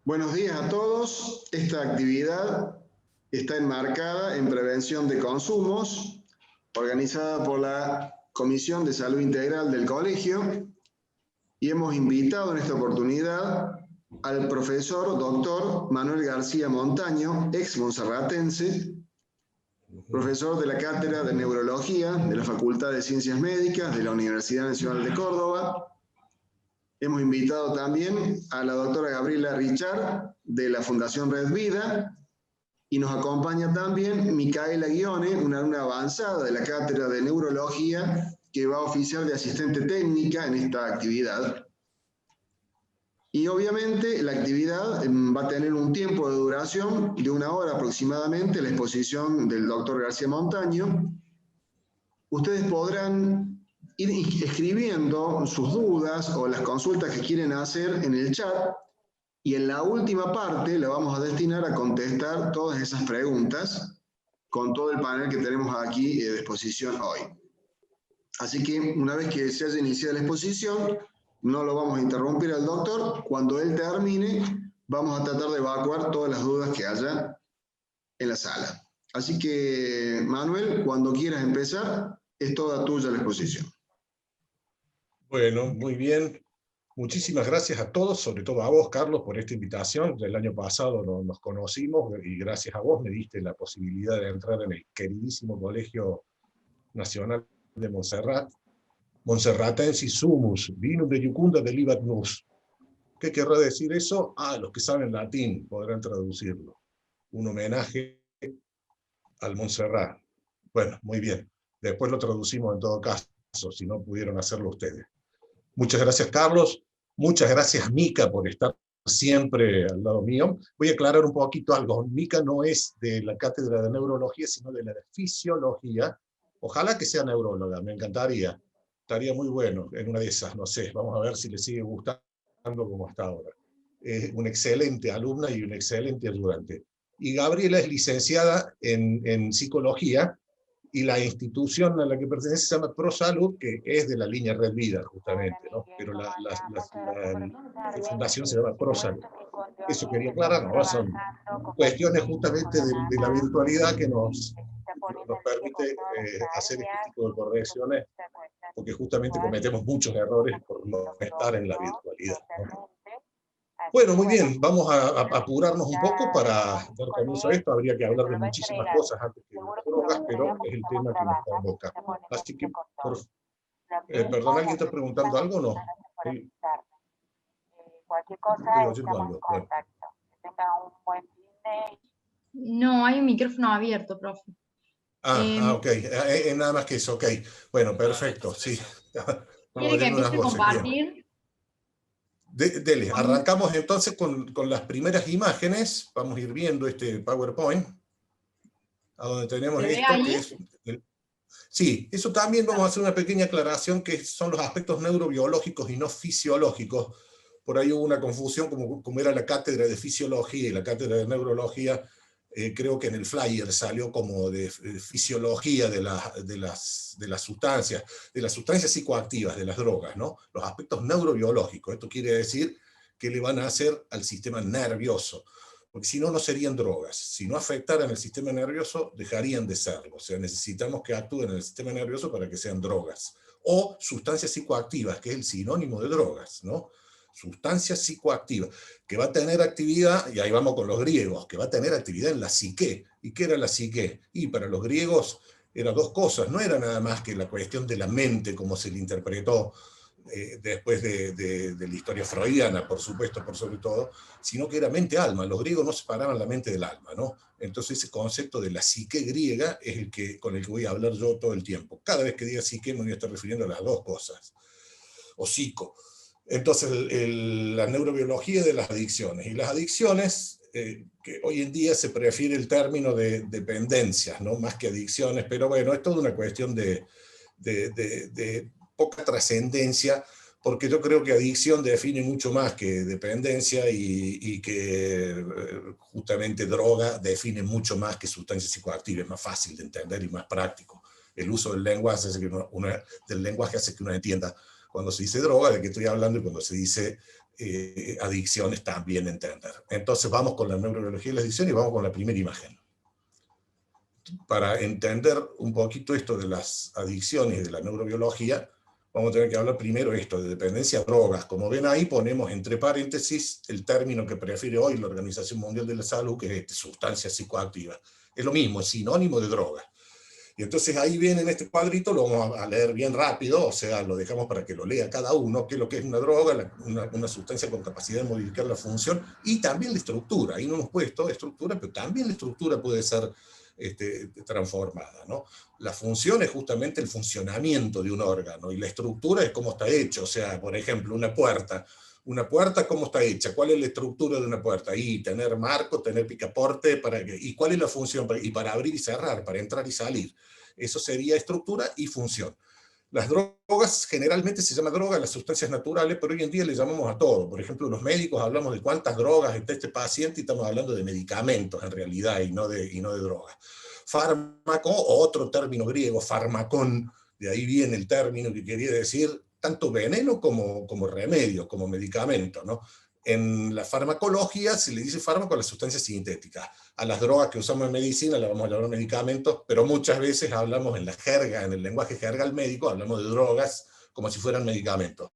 Buenos días a todos. Esta actividad está enmarcada en prevención de consumos, organizada por la Comisión de Salud Integral del colegio, y hemos invitado en esta oportunidad al profesor doctor Manuel García Montaño, ex monserratense, profesor de la Cátedra de Neurología de la Facultad de Ciencias Médicas de la Universidad Nacional de Córdoba. Hemos invitado también a la doctora Gabriela Richard de la Fundación Red Vida, y nos acompaña también Micaela Guione, una alumna avanzada de la Cátedra de Neurología que va a oficiar de asistente técnica en esta actividad. Y obviamente la actividad va a tener un tiempo de duración de 1 hora aproximadamente, la exposición del doctor García Montaño. Ustedes podrán ir escribiendo sus dudas o las consultas que quieren hacer en el chat, y en la última parte la vamos a destinar a contestar todas esas preguntas con todo el panel que tenemos aquí de exposición hoy. Así que una vez que se haya iniciado la exposición, no lo vamos a interrumpir al doctor. Cuando él termine, vamos a tratar de evacuar todas las dudas que haya en la sala. Así que, Manuel, cuando quieras empezar, es toda tuya la exposición. Bueno, muy bien. Muchísimas gracias a todos, sobre todo a vos, Carlos, por esta invitación. El año pasado nos conocimos y gracias a vos me diste la posibilidad de entrar en el queridísimo Colegio Nacional de Montserrat. Monserratensis sumus, vinum de Iucunda delibat nos. ¿Qué querrá decir eso? Los que saben latín podrán traducirlo. Un homenaje al Montserrat. Bueno, muy bien. Después lo traducimos en todo caso, si no pudieron hacerlo ustedes. Muchas gracias, Carlos. Muchas gracias, Mica, por estar siempre al lado mío. Voy a aclarar un poquito algo. Mica no es de la Cátedra de Neurología, sino de la de Fisiología. Ojalá que sea neuróloga, me encantaría. Estaría muy bueno en una de esas, no sé. Vamos a ver si le sigue gustando como está ahora. Es una excelente alumna y un excelente ayudante. Y Gabriela es licenciada en Psicología, y la institución a la que pertenece se llama ProSalud, que es de la línea Red Vida, justamente, ¿no? Pero la fundación se llama ProSalud. Eso quería aclarar, ¿no? Son cuestiones justamente de la virtualidad que nos permite hacer este tipo de correcciones, porque justamente cometemos muchos errores por no estar en la virtualidad, ¿no? Bueno, muy bien, vamos a apurarnos un poco para dar comienzo a esto. Habría que hablar de muchísimas cosas antes que de las drogas, pero es el tema que nos convoca. Así que, perdón, ¿alguien está preguntando algo o no? Sí. Estoy oyendo algo. Bueno. No, hay un micrófono abierto, profe. Ok, nada más que eso, ok. Bueno, perfecto, sí. ¿Quiere que empiece a compartir? Dele, arrancamos entonces con las primeras imágenes. Vamos a ir viendo este PowerPoint, a donde tenemos esto, que es... Sí, eso también vamos a hacer una pequeña aclaración, que son los aspectos neurobiológicos y no fisiológicos. Por ahí hubo una confusión, como era la cátedra de fisiología y la cátedra de neurología. Creo que en el flyer salió como de fisiología de las sustancias psicoactivas, de las drogas, ¿no? Los aspectos neurobiológicos. Esto quiere decir que le van a hacer al sistema nervioso, porque si no, no serían drogas. Si no afectaran el sistema nervioso, dejarían de serlo. O sea, necesitamos que actúen en el sistema nervioso para que sean drogas. O sustancias psicoactivas, que es el sinónimo de drogas, ¿no? Sustancia psicoactiva, que va a tener actividad, y ahí vamos con los griegos, que va a tener actividad en la psique. ¿Y qué era la psique? Y para los griegos eran dos cosas, no era nada más que la cuestión de la mente, como se le interpretó después de la historia freudiana, por supuesto, por sobre todo, sino que era mente-alma. Los griegos no separaban la mente del alma, ¿no? Entonces ese concepto de la psique griega es con el que voy a hablar yo todo el tiempo. Cada vez que diga psique me voy a estar refiriendo a las dos cosas, o psico. Entonces, la neurobiología de las adicciones. Y las adicciones, que hoy en día se prefiere el término de dependencias, ¿no? Más que adicciones, pero bueno, es toda una cuestión de poca trascendencia, porque yo creo que adicción define mucho más que dependencia, y que justamente droga define mucho más que sustancia psicoactiva. Es más fácil de entender y más práctico. El uso del lenguaje hace que uno entienda cuando se dice droga, de qué estoy hablando, y cuando se dice adicciones también entender. Entonces vamos con la neurobiología de la adicción y vamos con la primera imagen. Para entender un poquito esto de las adicciones y de la neurobiología, vamos a tener que hablar primero esto de dependencia a drogas. Como ven ahí, ponemos entre paréntesis el término que prefiere hoy la Organización Mundial de la Salud, que es sustancia psicoactiva. Es lo mismo, es sinónimo de droga. Y entonces ahí viene en este cuadrito, lo vamos a leer bien rápido, o sea, lo dejamos para que lo lea cada uno, qué es lo que es una droga, una sustancia con capacidad de modificar la función, y también la estructura. Ahí no hemos puesto estructura, pero también la estructura puede ser transformada, ¿no? La función es justamente el funcionamiento de un órgano, y la estructura es cómo está hecho. O sea, por ejemplo, una puerta, ¿cómo está hecha? ¿Cuál es la estructura de una puerta? Y tener marco, tener picaporte, ¿y cuál es la función? Y para abrir y cerrar, para entrar y salir. Eso sería estructura y función. Las drogas, generalmente se llama droga a las sustancias naturales, pero hoy en día le llamamos a todo. Por ejemplo, los médicos hablamos de cuántas drogas está este paciente, y estamos hablando de medicamentos en realidad, y no de drogas. Fármaco, otro término griego, farmacón, de ahí viene el término que quería decir tanto veneno como remedio, como medicamento, ¿no? En la farmacología se le dice fármaco a las sustancias sintéticas. A las drogas que usamos en medicina las vamos a llamar medicamentos, pero muchas veces hablamos en la jerga, en el lenguaje jergal médico, hablamos de drogas como si fueran medicamentos.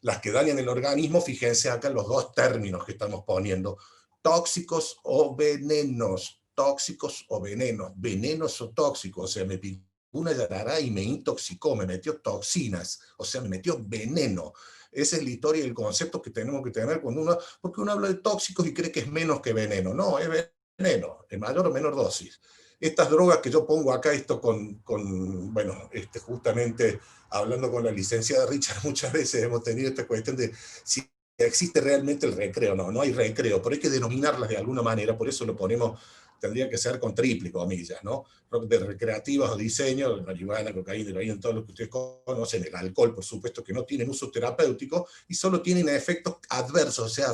Las que dañan el organismo, fíjense acá los dos términos que estamos poniendo: tóxicos o venenos. Tóxicos o venenos. Venenos o tóxicos, o sea, me picó una yarará y me intoxicó, me metió toxinas, o sea, me metió veneno. Esa es la historia y el concepto que tenemos que tener cuando porque uno habla de tóxicos y cree que es menos que veneno. No, es veneno, en mayor o menor dosis. Estas drogas que yo pongo acá, esto bueno, justamente hablando con la licenciada Richard, muchas veces hemos tenido esta cuestión de si existe realmente el recreo. No hay recreo, pero hay que denominarlas de alguna manera, por eso lo ponemos, tendría que ser con triple comillas, ¿no? De recreativas o diseño, marihuana, cocaína, heroína, todo lo que ustedes conocen, el alcohol, por supuesto, que no tienen uso terapéutico y solo tienen efectos adversos, o sea,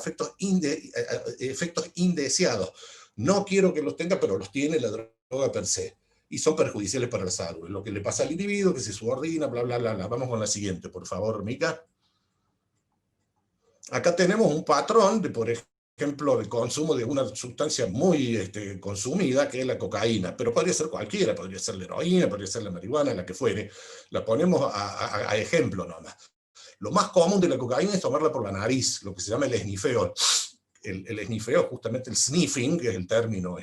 efectos indeseados. No quiero que los tenga, pero los tiene la droga per se, y son perjudiciales para la salud. Lo que le pasa al individuo, que se subordina, bla, bla, bla, bla. Vamos con la siguiente, por favor, Mica. Acá tenemos un patrón de, por ejemplo, de consumo de una sustancia muy consumida, que es la cocaína, pero podría ser cualquiera, podría ser la heroína, podría ser la marihuana, la que fuere. La ponemos a ejemplo nomás. Lo más común de la cocaína es tomarla por la nariz, lo que se llama el esnifeo. El esnifeo, justamente el sniffing, que es el término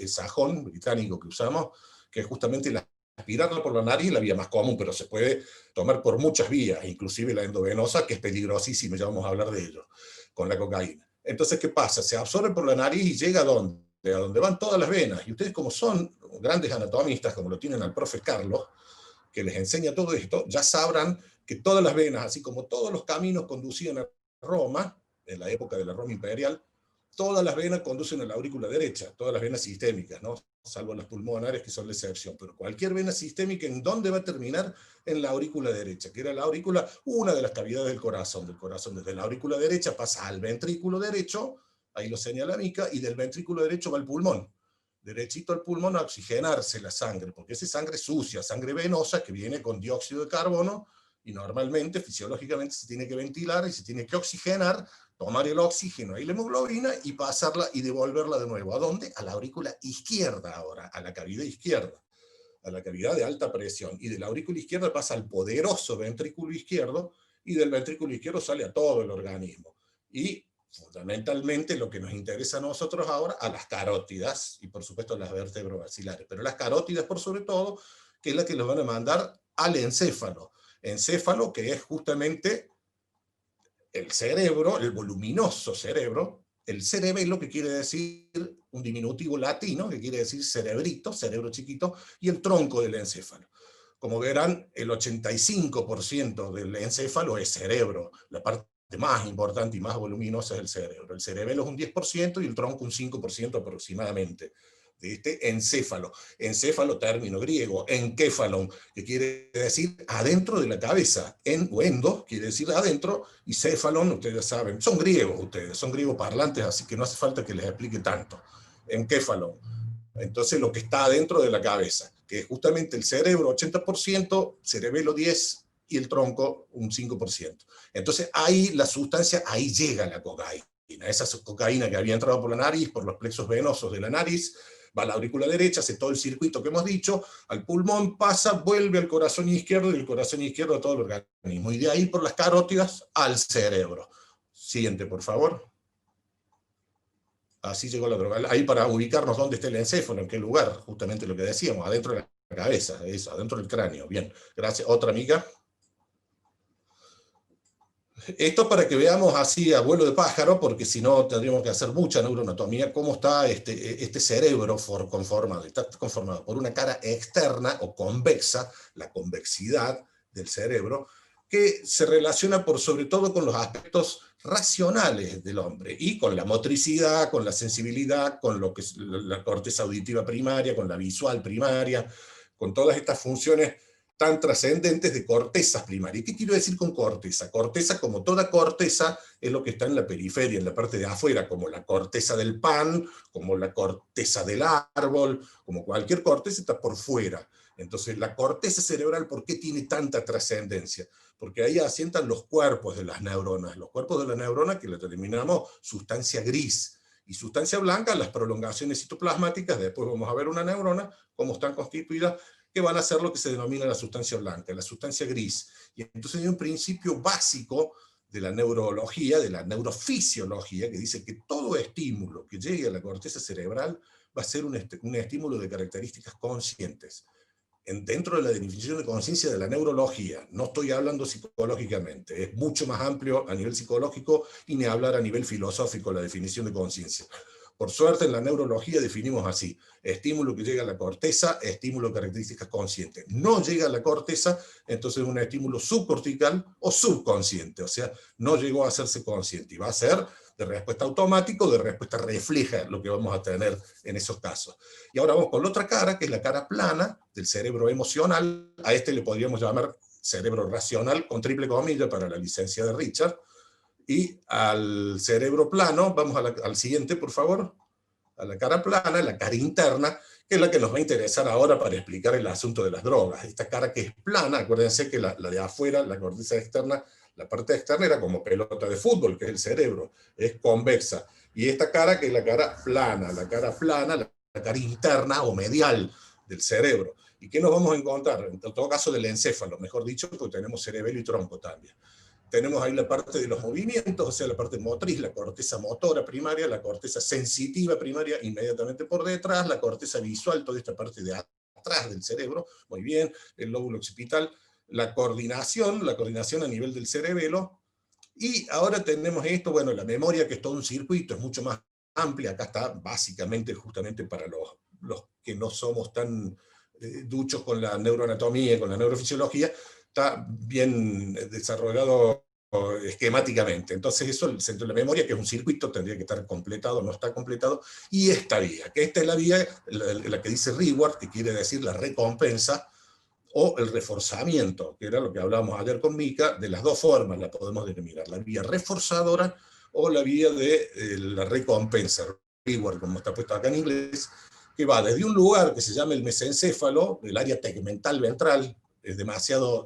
sajón británico que usamos, que es justamente aspirarla por la nariz, la vía más común, pero se puede tomar por muchas vías, inclusive la endovenosa, que es peligrosísima, ya vamos a hablar de ello, con la cocaína. Entonces, ¿qué pasa? Se absorbe por la nariz y llega a donde van todas las venas. Y ustedes, como son grandes anatomistas, como lo tienen al profe Carlos, que les enseña todo esto, ya sabrán que todas las venas, así como todos los caminos conducían a Roma, en la época de la Roma imperial, todas las venas conducen a la aurícula derecha, todas las venas sistémicas, ¿no? Salvo las pulmonares, que son la excepción, pero cualquier vena sistémica, ¿en dónde va a terminar? En la aurícula derecha, que era la aurícula, una de las cavidades del corazón. Desde la aurícula derecha pasa al ventrículo derecho, ahí lo señala Mica, y del ventrículo derecho va al pulmón, derechito al pulmón a oxigenarse la sangre, porque esa sangre sucia, sangre venosa, que viene con dióxido de carbono, y normalmente, fisiológicamente, se tiene que ventilar y se tiene que oxigenar, tomar el oxígeno y la hemoglobina y pasarla y devolverla de nuevo. ¿A dónde? A la aurícula izquierda ahora, a la cavidad izquierda, a la cavidad de alta presión. Y de la aurícula izquierda pasa al poderoso ventrículo izquierdo, y del ventrículo izquierdo sale a todo el organismo. Y fundamentalmente lo que nos interesa a nosotros ahora, a las carótidas, y por supuesto a las vertebrobacilares, pero las carótidas por sobre todo, que es la que los van a mandar al encéfalo. Encéfalo, que es justamente el cerebro, el voluminoso cerebro, el cerebelo, que quiere decir un diminutivo latino, que quiere decir cerebrito, cerebro chiquito, y el tronco del encéfalo. Como verán, el 85% del encéfalo es cerebro, la parte más importante y más voluminosa es el cerebro. El cerebelo es un 10% y el tronco un 5% aproximadamente de este encéfalo. Encéfalo, término griego, enképhalon, que quiere decir adentro de la cabeza. Endo quiere decir adentro, y céfalon, ustedes saben, son griegos ustedes, son griegos parlantes, así que no hace falta que les explique tanto. Enképhalon. Entonces, lo que está adentro de la cabeza, que es justamente el cerebro 80%, cerebelo 10%, y el tronco un 5%. Entonces ahí la sustancia, ahí llega la cocaína. Esa cocaína que había entrado por la nariz, por los plexos venosos de la nariz, va a la aurícula derecha, hace todo el circuito que hemos dicho, al pulmón pasa, vuelve al corazón izquierdo, y el corazón izquierdo a todo el organismo. Y de ahí por las carótidas al cerebro. Siguiente, por favor. Así llegó la droga. Ahí para ubicarnos dónde está el encéfalo, en qué lugar, justamente lo que decíamos, adentro de la cabeza, eso, adentro del cráneo. Bien, gracias. Otra amiga. Esto para que veamos así a vuelo de pájaro, porque si no tendríamos que hacer mucha neuroanatomía, cómo está este cerebro conformado. Está conformado por una cara externa o convexa, la convexidad del cerebro, que se relaciona por sobre todo con los aspectos racionales del hombre, y con la motricidad, con la sensibilidad, con lo que es la corteza auditiva primaria, con la visual primaria, con todas estas funciones tan trascendentes de cortezas primarias. ¿Qué quiero decir con corteza? Corteza, como toda corteza, es lo que está en la periferia, en la parte de afuera, como la corteza del pan, como la corteza del árbol, como cualquier corteza está por fuera. Entonces, la corteza cerebral, ¿por qué tiene tanta trascendencia? Porque ahí asientan los cuerpos de las neuronas que la denominamos sustancia gris, y sustancia blanca, las prolongaciones citoplasmáticas. Después vamos a ver una neurona, cómo están constituidas, que van a ser lo que se denomina la sustancia blanca, la sustancia gris. Y entonces hay un principio básico de la neurología, de la neurofisiología, que dice que todo estímulo que llegue a la corteza cerebral va a ser un estímulo de características conscientes. Dentro de la definición de conciencia de la neurología, no estoy hablando psicológicamente, es mucho más amplio a nivel psicológico, y ni hablar a nivel filosófico la definición de conciencia. Por suerte, en la neurología definimos así: estímulo que llega a la corteza, estímulo de características conscientes. No llega a la corteza, entonces es un estímulo subcortical o subconsciente, o sea, no llegó a hacerse consciente, y va a ser de respuesta automática o de respuesta refleja lo que vamos a tener en esos casos. Y ahora vamos con la otra cara, que es la cara plana del cerebro emocional. A este le podríamos llamar cerebro racional, con triple comilla para la licencia de Richard. Y al cerebro plano, vamos al siguiente, por favor, a la cara plana, la cara interna, que es la que nos va a interesar ahora para explicar el asunto de las drogas. Esta cara que es plana, acuérdense que la de afuera, la corteza externa, la parte externa era como pelota de fútbol, que es el cerebro, es convexa. Y esta cara que es la cara plana, la cara interna o medial del cerebro. ¿Y qué nos vamos a encontrar? En todo caso del encéfalo, mejor dicho, porque tenemos cerebelo y tronco también. Tenemos ahí la parte de los movimientos, o sea, la parte motriz, la corteza motora primaria, la corteza sensitiva primaria inmediatamente por detrás, la corteza visual, toda esta parte de atrás del cerebro, muy bien, el lóbulo occipital, la coordinación a nivel del cerebelo. Y ahora tenemos esto, bueno, la memoria, que es todo un circuito, es mucho más amplia. Acá está básicamente justamente para los que no somos tan duchos con la neuroanatomía y con la neurofisiología, está bien desarrollado esquemáticamente. Entonces eso, el centro de la memoria, que es un circuito, tendría que estar completado, no está completado. Y esta vía, que esta es la vía, la que dice reward, que quiere decir la recompensa, o el reforzamiento, que era lo que hablábamos ayer con Mica. De las dos formas la podemos denominar: la vía reforzadora o la vía de la recompensa, reward, como está puesto acá en inglés, que va desde un lugar que se llama el mesencéfalo, el área tegmental ventral. Es demasiado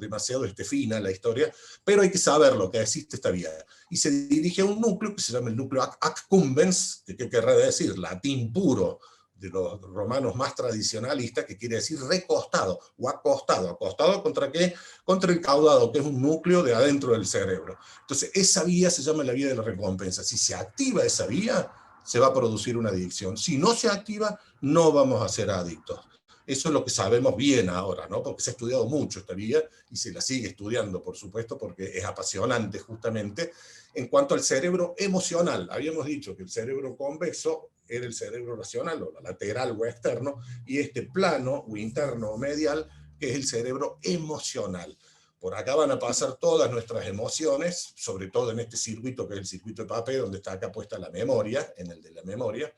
fina la historia, pero hay que saber lo que existe esta vía. Y se dirige a un núcleo que se llama el núcleo accumbens, que querrá decir, latín puro, de los romanos más tradicionalistas, que quiere decir recostado, o acostado. ¿Acostado contra qué? Contra el caudado, que es un núcleo de adentro del cerebro. Entonces, esa vía se llama la vía de la recompensa. Si se activa esa vía, se va a producir una adicción. Si no se activa, no vamos a ser adictos. Eso es lo que sabemos bien ahora, ¿no? Porque se ha estudiado mucho esta vía, y se la sigue estudiando, por supuesto, porque es apasionante justamente. En cuanto al cerebro emocional, habíamos dicho que el cerebro convexo era el cerebro racional, o la lateral o externo, y este plano o interno o medial, que es el cerebro emocional. Por acá van a pasar todas nuestras emociones, sobre todo en este circuito, que es el circuito de papel, donde está acá puesta la memoria, en el de la memoria.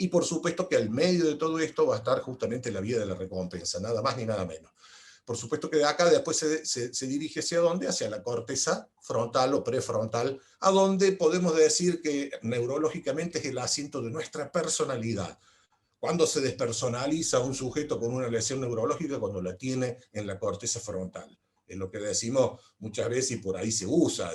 Y por supuesto que al medio de todo esto va a estar justamente la vía de la recompensa, nada más ni nada menos. Por supuesto que de acá después se dirige hacia dónde, hacia la corteza frontal o prefrontal, a donde podemos decir que neurológicamente es el asiento de nuestra personalidad. ¿Cuándo se despersonaliza un sujeto con una lesión neurológica? Cuando la tiene en la corteza frontal. Es lo que decimos muchas veces y por ahí se usa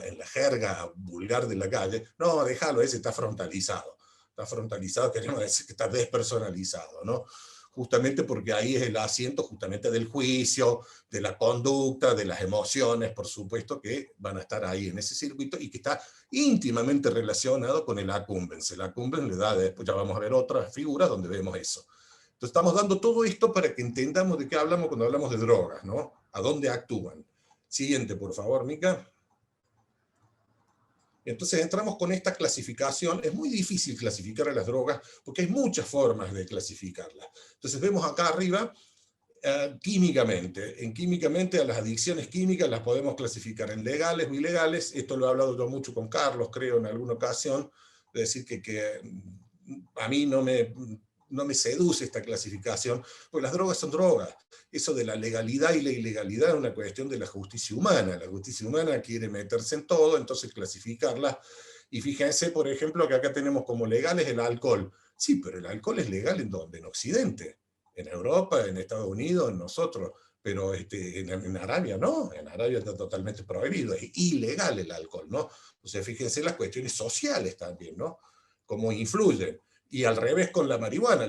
en la jerga vulgar de la calle. No, déjalo, ese está frontalizado. Está frontalizado, queremos decir que está despersonalizado, ¿no? Justamente porque ahí es el asiento justamente del juicio, de la conducta, de las emociones, por supuesto, que van a estar ahí en ese circuito y que está íntimamente relacionado con el accumbens. El accumbens le da, después ya vamos a ver otras figuras donde vemos eso. Entonces estamos dando todo esto para que entendamos de qué hablamos cuando hablamos de drogas, ¿no? A dónde actúan. Siguiente, por favor, Mica. Entonces entramos con esta clasificación. Es muy difícil clasificar a las drogas porque hay muchas formas de clasificarlas. Entonces vemos acá arriba, químicamente. Químicamente a las adicciones químicas las podemos clasificar en legales o ilegales. Esto lo he hablado yo mucho con Carlos, creo, en alguna ocasión. De decir que a mí no me seduce esta clasificación, porque las drogas son drogas. Eso de la legalidad y la ilegalidad es una cuestión de la justicia humana. La justicia humana quiere meterse en todo, entonces clasificarla. Y fíjense, por ejemplo, que acá tenemos como legales el alcohol. Sí, pero el alcohol es legal ¿en dónde? En Occidente, en Europa, en Estados Unidos, en nosotros. Pero en Arabia no, en Arabia está totalmente prohibido, es ilegal el alcohol, ¿no? O sea, fíjense las cuestiones sociales también, ¿no? Cómo influyen. Y al revés con la marihuana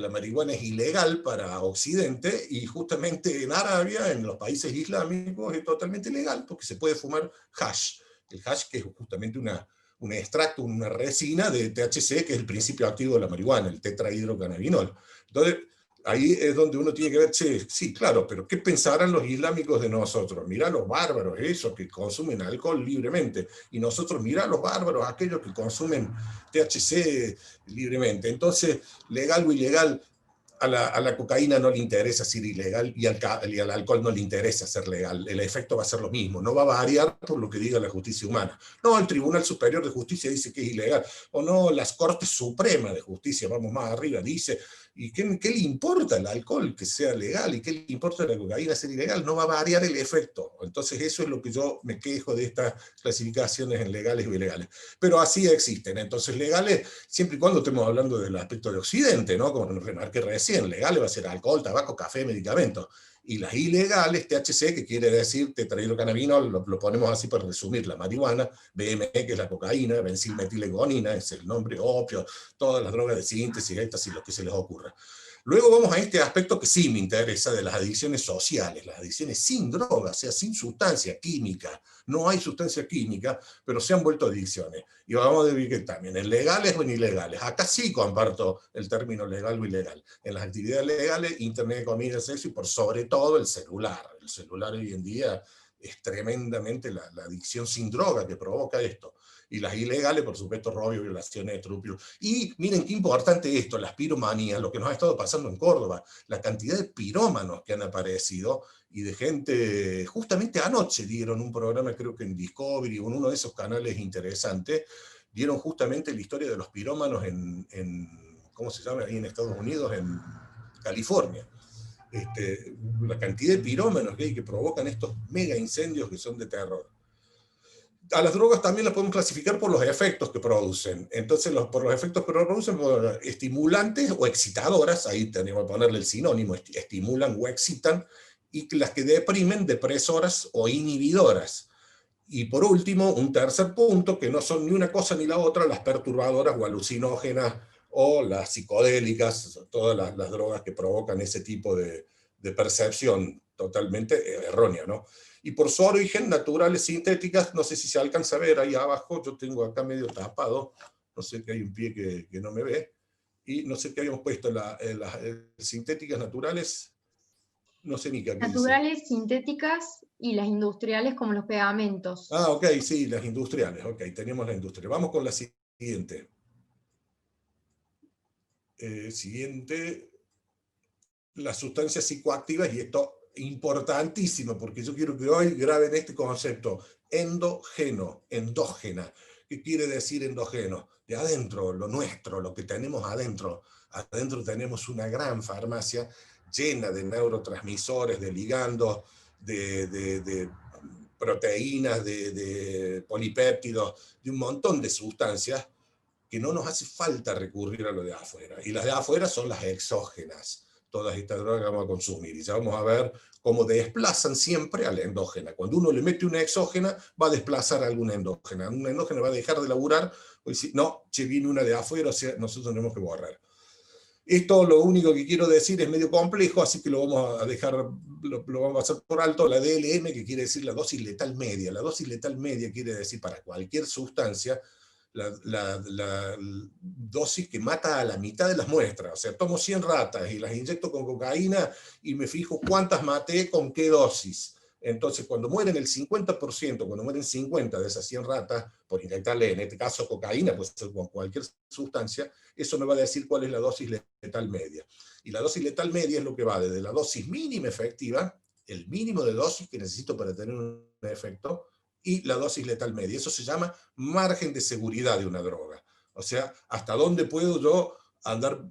es ilegal para Occidente y justamente en Arabia, en los países islámicos, es totalmente ilegal porque se puede fumar hash. El hash que es justamente un extracto, una resina de THC, que es el principio activo de la marihuana, el tetrahidrocannabinol. Entonces, ahí es donde uno tiene que ver, sí, claro, pero ¿qué pensarán los islámicos de nosotros? Mirá los bárbaros, esos que consumen alcohol libremente, y nosotros mirá los bárbaros, aquellos que consumen THC libremente. Entonces, legal o ilegal, a la cocaína no le interesa ser ilegal y al alcohol no le interesa ser legal. El efecto va a ser lo mismo, no va a variar por lo que diga la justicia humana. No, el Tribunal Superior de Justicia dice que es ilegal, o no, las Cortes Supremas de Justicia, vamos más arriba, dice, ¿y qué le importa el alcohol que sea legal? ¿Y qué le importa la cocaína ser ilegal? No va a variar el efecto. Entonces eso es lo que yo me quejo de estas clasificaciones en legales o ilegales. Pero así existen. Entonces legales, siempre y cuando estemos hablando del aspecto de Occidente, ¿no? Como remarqué recién, legales va a ser alcohol, tabaco, café, medicamentos. Y las ilegales, THC, que quiere decir tetrahidrocannabinol, lo ponemos así para resumir, la marihuana, BME, que es la cocaína, benzilmetilegonina, es el nombre, opio, todas las drogas de síntesis, éxtasis, lo que se les ocurra. Luego vamos a este aspecto que sí me interesa, de las adicciones sociales, las adicciones sin droga, o sea, sin sustancia química. No hay sustancia química, pero se han vuelto adicciones. Y vamos a ver que también, en legales o en ilegales. Acá sí comparto el término legal o ilegal. En las actividades legales, internet, comida, sexo y por sobre todo el celular. El celular hoy en día es tremendamente la adicción sin droga que provoca esto. Y las ilegales, por supuesto, robio, violaciones, estupro. Y miren qué importante esto, las piromanías, lo que nos ha estado pasando en Córdoba, la cantidad de pirómanos que han aparecido y de gente, justamente anoche dieron un programa, creo que en Discovery o en uno de esos canales interesantes, dieron justamente la historia de los pirómanos ¿cómo se llama? Ahí en Estados Unidos, en California. La cantidad de pirómanos que hay que provocan estos mega incendios que son de terror. A las drogas también las podemos clasificar por los efectos que producen. Entonces, por los efectos que producen, por estimulantes o excitadoras, ahí tenemos que ponerle el sinónimo, estimulan o excitan, y las que deprimen, depresoras o inhibidoras. Y por último, un tercer punto, que no son ni una cosa ni la otra, las perturbadoras o alucinógenas o las psicodélicas, todas las drogas que provocan ese tipo de percepción totalmente errónea, ¿no? Y por su origen, naturales sintéticas, no sé si se alcanza a ver ahí abajo, yo tengo acá medio tapado, no sé que hay un pie que no me ve, y no sé qué habíamos puesto, las sintéticas naturales, no sé ni qué dice. Naturales, sintéticas y las industriales como los pegamentos. Ah, ok, sí, las industriales, ok, tenemos la industria. Vamos con la siguiente. Siguiente, las sustancias psicoactivas, y esto importantísimo, porque yo quiero que hoy graben este concepto, endógeno, endógena. ¿Qué quiere decir endógeno? De adentro, lo nuestro, lo que tenemos adentro. Adentro tenemos una gran farmacia llena de neurotransmisores, de ligandos, de proteínas, de polipéptidos, de un montón de sustancias que no nos hace falta recurrir a lo de afuera. Y las de afuera son las exógenas. todas estas drogas que vamos a consumir. Y ya vamos a ver cómo desplazan siempre a la endógena. Cuando uno le mete una exógena, va a desplazar a alguna endógena. Una endógena va a dejar de laburar, pues si no, che, viene una de afuera, o sea, nosotros tenemos que borrar. Esto lo único que quiero decir es medio complejo, así que lo vamos a dejar, lo vamos a hacer por alto. La DLM, que quiere decir la dosis letal media. La dosis letal media quiere decir para cualquier sustancia la dosis que mata a la mitad de las muestras. O sea, tomo 100 ratas y las inyecto con cocaína y me fijo cuántas maté con qué dosis. Entonces, cuando mueren el 50%, cuando mueren 50 de esas 100 ratas, por inyectarle, en este caso, cocaína, puede ser con cualquier sustancia, eso me va a decir cuál es la dosis letal media. Y la dosis letal media es lo que va desde la dosis mínima efectiva, el mínimo de dosis que necesito para tener un efecto, y la dosis letal media. Eso se llama margen de seguridad de una droga. O sea, hasta dónde puedo yo andar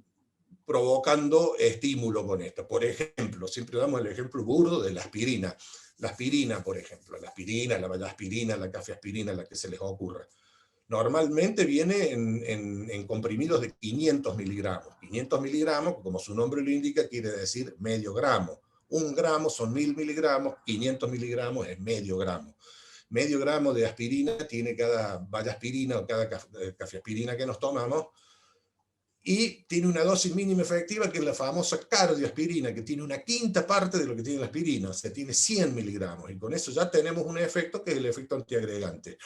provocando estímulo con esto. Por ejemplo, siempre damos el ejemplo burdo de la aspirina. La aspirina, por ejemplo, la aspirina, la valaspirina, la cafeaspirina, la que se les ocurra. Normalmente viene en comprimidos de 500 miligramos. 500 miligramos, como su nombre lo indica, quiere decir medio gramo. 1 gramo son 1000 miligramos, 500 miligramos es medio gramo. Medio gramo de aspirina tiene cada valaspirina o cada cafeaspirina que nos tomamos, y tiene una dosis mínima efectiva que es la famosa cardioaspirina, que tiene una quinta parte de lo que tiene la aspirina, o sea, tiene 100 miligramos, y con eso ya tenemos un efecto que es el efecto antiagregante,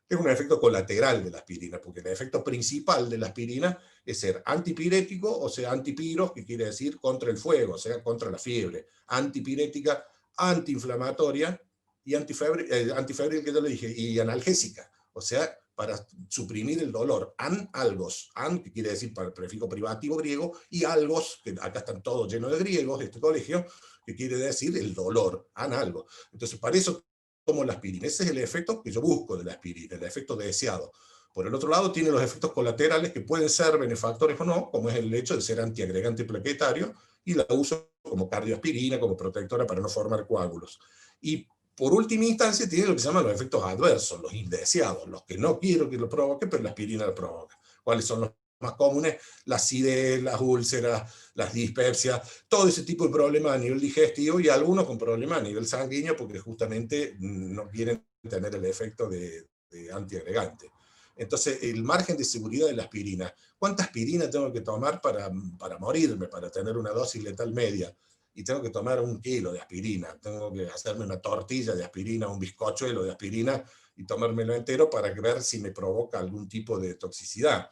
que es un efecto colateral de la aspirina, porque el efecto principal de la aspirina es ser antipirético, o sea, antipiros, que quiere decir contra el fuego, o sea, contra la fiebre, antipirética, antiinflamatoria, y antifebril, que yo le dije, y analgésica, o sea, para suprimir el dolor. Algos, que quiere decir para el prefijo privativo griego, y algos, que acá están todos llenos de griegos, este colegio, que quiere decir el dolor, algo. Entonces, para eso tomo la aspirina. Ese es el efecto que yo busco de la aspirina, el efecto deseado. Por el otro lado, tiene los efectos colaterales que pueden ser benefactores o no, como es el hecho de ser antiagregante plaquetario, y la uso como cardioaspirina, como protectora para no formar coágulos. Y por última instancia, tiene lo que se llaman los efectos adversos, los indeseados, los que no quiero que lo provoque, pero la aspirina lo provoca. ¿Cuáles son los más comunes? La acidez, las úlceras, las dispepsias, todo ese tipo de problemas a nivel digestivo, y algunos con problemas a nivel sanguíneo, porque justamente no quieren tener el efecto de antiagregante. Entonces, el margen de seguridad de la aspirina. ¿Cuánta aspirina tengo que tomar para morirme, para tener una dosis letal media? Y tengo que tomar 1 kilo de aspirina, tengo que hacerme una tortilla de aspirina, un bizcochuelo de aspirina, y tomármelo entero para ver si me provoca algún tipo de toxicidad.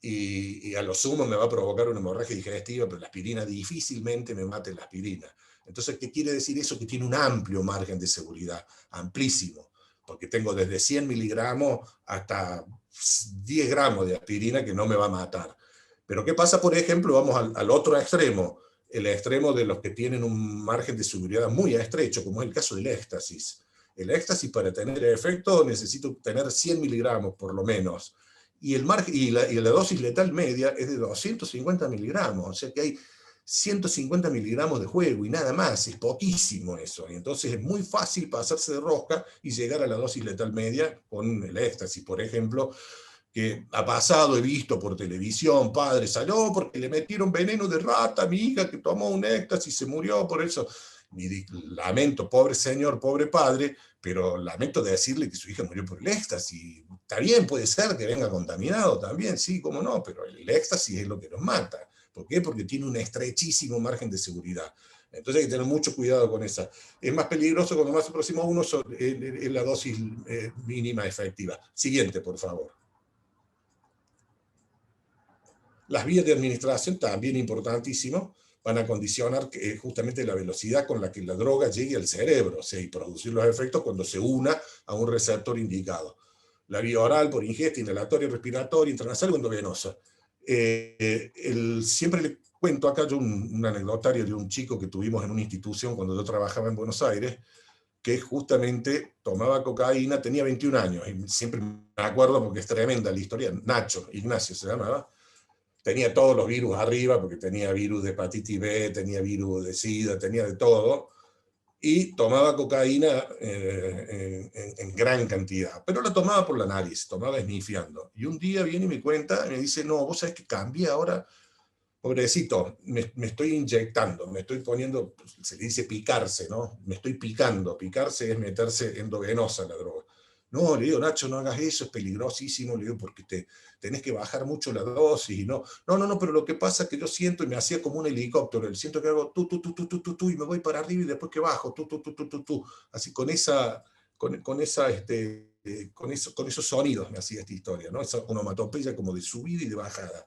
Y a lo sumo me va a provocar una hemorragia digestiva, pero la aspirina difícilmente me mate la aspirina. Entonces, ¿qué quiere decir eso? Que tiene un amplio margen de seguridad, amplísimo, porque tengo desde 100 miligramos hasta 10 gramos de aspirina que no me va a matar. Pero ¿qué pasa, por ejemplo? Vamos al otro extremo, el extremo de los que tienen un margen de seguridad muy estrecho, como es el caso del éxtasis. El éxtasis, para tener efecto, necesito tener 100 miligramos por lo menos. Y la dosis letal media es de 250 miligramos, o sea que hay 150 miligramos de juego y nada más, es poquísimo eso. Y entonces es muy fácil pasarse de rosca y llegar a la dosis letal media con el éxtasis, por ejemplo, que ha pasado, he visto por televisión, padre salió porque le metieron veneno de rata a mi hija que tomó un éxtasis y se murió por eso. Y lamento, pobre señor, pobre padre, pero lamento de decirle que su hija murió por el éxtasis. Está bien, puede ser que venga contaminado también, sí, cómo no, pero el éxtasis es lo que nos mata. ¿Por qué? Porque tiene un estrechísimo margen de seguridad. Entonces hay que tener mucho cuidado con esa. Es más peligroso cuando más se aproxima a uno en la dosis mínima efectiva. Siguiente, por favor. Las vías de administración, también importantísimo, van a condicionar justamente la velocidad con la que la droga llegue al cerebro, o sea, y producir los efectos cuando se una a un receptor indicado. La vía oral, por ingesta, inhalatoria, respiratoria, intranasal o endovenosa. Siempre le cuento acá yo un anecdotario de un chico que tuvimos en una institución cuando yo trabajaba en Buenos Aires, que justamente tomaba cocaína, tenía 21 años, y siempre me acuerdo porque es tremenda la historia. Nacho, Ignacio se llamaba. Tenía todos los virus arriba, porque tenía virus de hepatitis B, tenía virus de SIDA, tenía de todo, y tomaba cocaína en gran cantidad, pero la tomaba por la nariz, tomaba esnifiando. Y un día viene y me cuenta, y me dice, no, vos sabés que cambié ahora, pobrecito, me estoy inyectando, me estoy poniendo, se le dice picarse, ¿no? Me estoy picando, picarse es meterse endovenosa la droga. No, le digo, Nacho, no hagas eso, es peligrosísimo, le digo, porque tenés que bajar mucho la dosis, y no, pero lo que pasa es que yo siento, y me hacía como un helicóptero, siento que hago tú, y me voy para arriba, y después que bajo, tú, así con esos sonidos me hacía esta historia, ¿no? Esa onomatopeya como de subida y de bajada.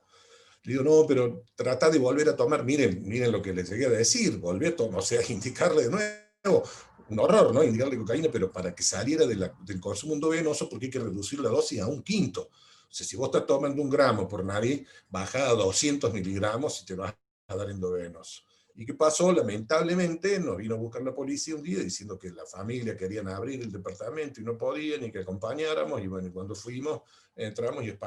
Le digo, no, pero trata de volver a tomar, miren lo que les llegué a decir, volver a tomar, o sea, indicarle de nuevo, un horror, ¿no? Indicarle cocaína, pero para que saliera del consumo endovenoso, porque hay que reducir la dosis a 1/5. O sea, si vos estás tomando 1 gramo por nariz, baja a 200 miligramos y te vas a dar endovenoso. ¿Y qué pasó? Lamentablemente nos vino a buscar la policía un día diciendo que la familia querían abrir el departamento y no podían, y que acompañáramos, y bueno, y cuando fuimos, entramos y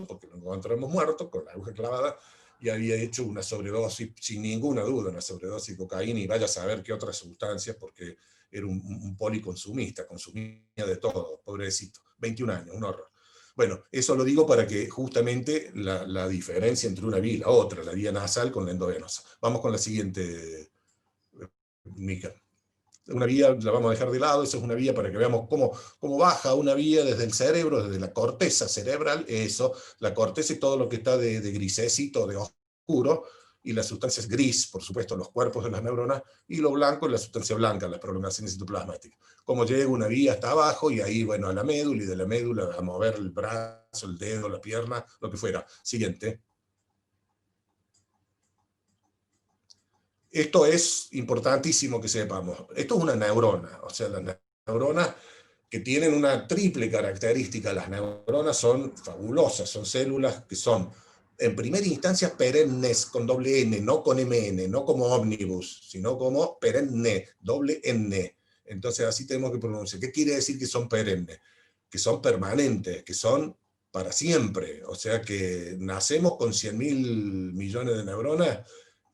porque lo encontramos muerto con la aguja clavada, y había hecho una sobredosis, sin ninguna duda, una sobredosis de cocaína, y vaya a saber qué otras sustancias, porque era un policonsumista, consumía de todo, pobrecito, 21 años, un horror. Bueno, eso lo digo para que justamente la diferencia entre una vía y la otra, la vía nasal con la endovenosa. Vamos con la siguiente, Mica. Una vía la vamos a dejar de lado, esa es una vía para que veamos cómo baja una vía desde el cerebro, desde la corteza cerebral, eso, la corteza y todo lo que está de grisecito, de oscuro, y las sustancias gris, por supuesto, los cuerpos de las neuronas, y lo blanco es la sustancia blanca, las prolongaciones citoplasmáticas. Cómo llega una vía hasta abajo, y ahí, bueno, a la médula, y de la médula a mover el brazo, el dedo, la pierna, lo que fuera. Siguiente. Esto es importantísimo que sepamos. Esto es una neurona, o sea, las neuronas que tienen una triple característica. Las neuronas son fabulosas, son células que son, en primera instancia, perennes, con doble N, no con MN, no como ómnibus, sino como perenne, doble N. Entonces así tenemos que pronunciar. ¿Qué quiere decir que son perennes? Que son permanentes, que son para siempre. O sea que nacemos con 100.000 millones de neuronas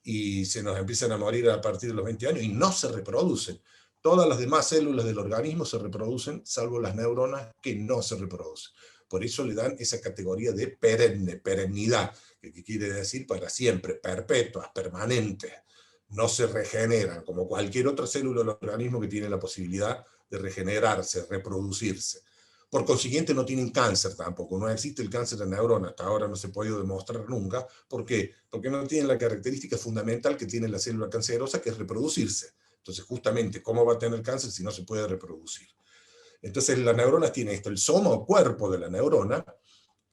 y se nos empiezan a morir a partir de los 20 años y no se reproducen. Todas las demás células del organismo se reproducen, salvo las neuronas que no se reproducen. Por eso le dan esa categoría de perenne, perennidad, que quiere decir para siempre, perpetuas, permanentes. No se regeneran, como cualquier otra célula del organismo que tiene la posibilidad de regenerarse, reproducirse. Por consiguiente, no tienen cáncer tampoco. No existe el cáncer de neurona. Hasta ahora no se ha podido demostrar nunca. ¿Por qué? Porque no tienen la característica fundamental que tiene la célula cancerosa, que es reproducirse. Entonces, justamente, ¿cómo va a tener cáncer si no se puede reproducir? Entonces, las neuronas tienen esto, el soma o cuerpo de la neurona,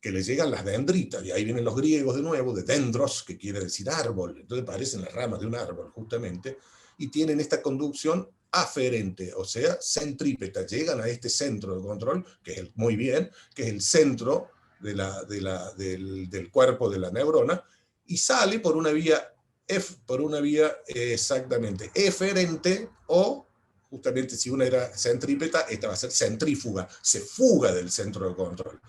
que le llegan las dendritas, y ahí vienen los griegos de nuevo, de dendros, que quiere decir árbol. Entonces parecen las ramas de un árbol, justamente, y tienen esta conducción aferente, o sea, centrípeta. Llegan a este centro de control, que es muy bien, que es el centro del cuerpo de la neurona, y sale por una vía, exactamente eferente, o justamente si una era centrípeta, esta va a ser centrífuga, se fuga del centro de control.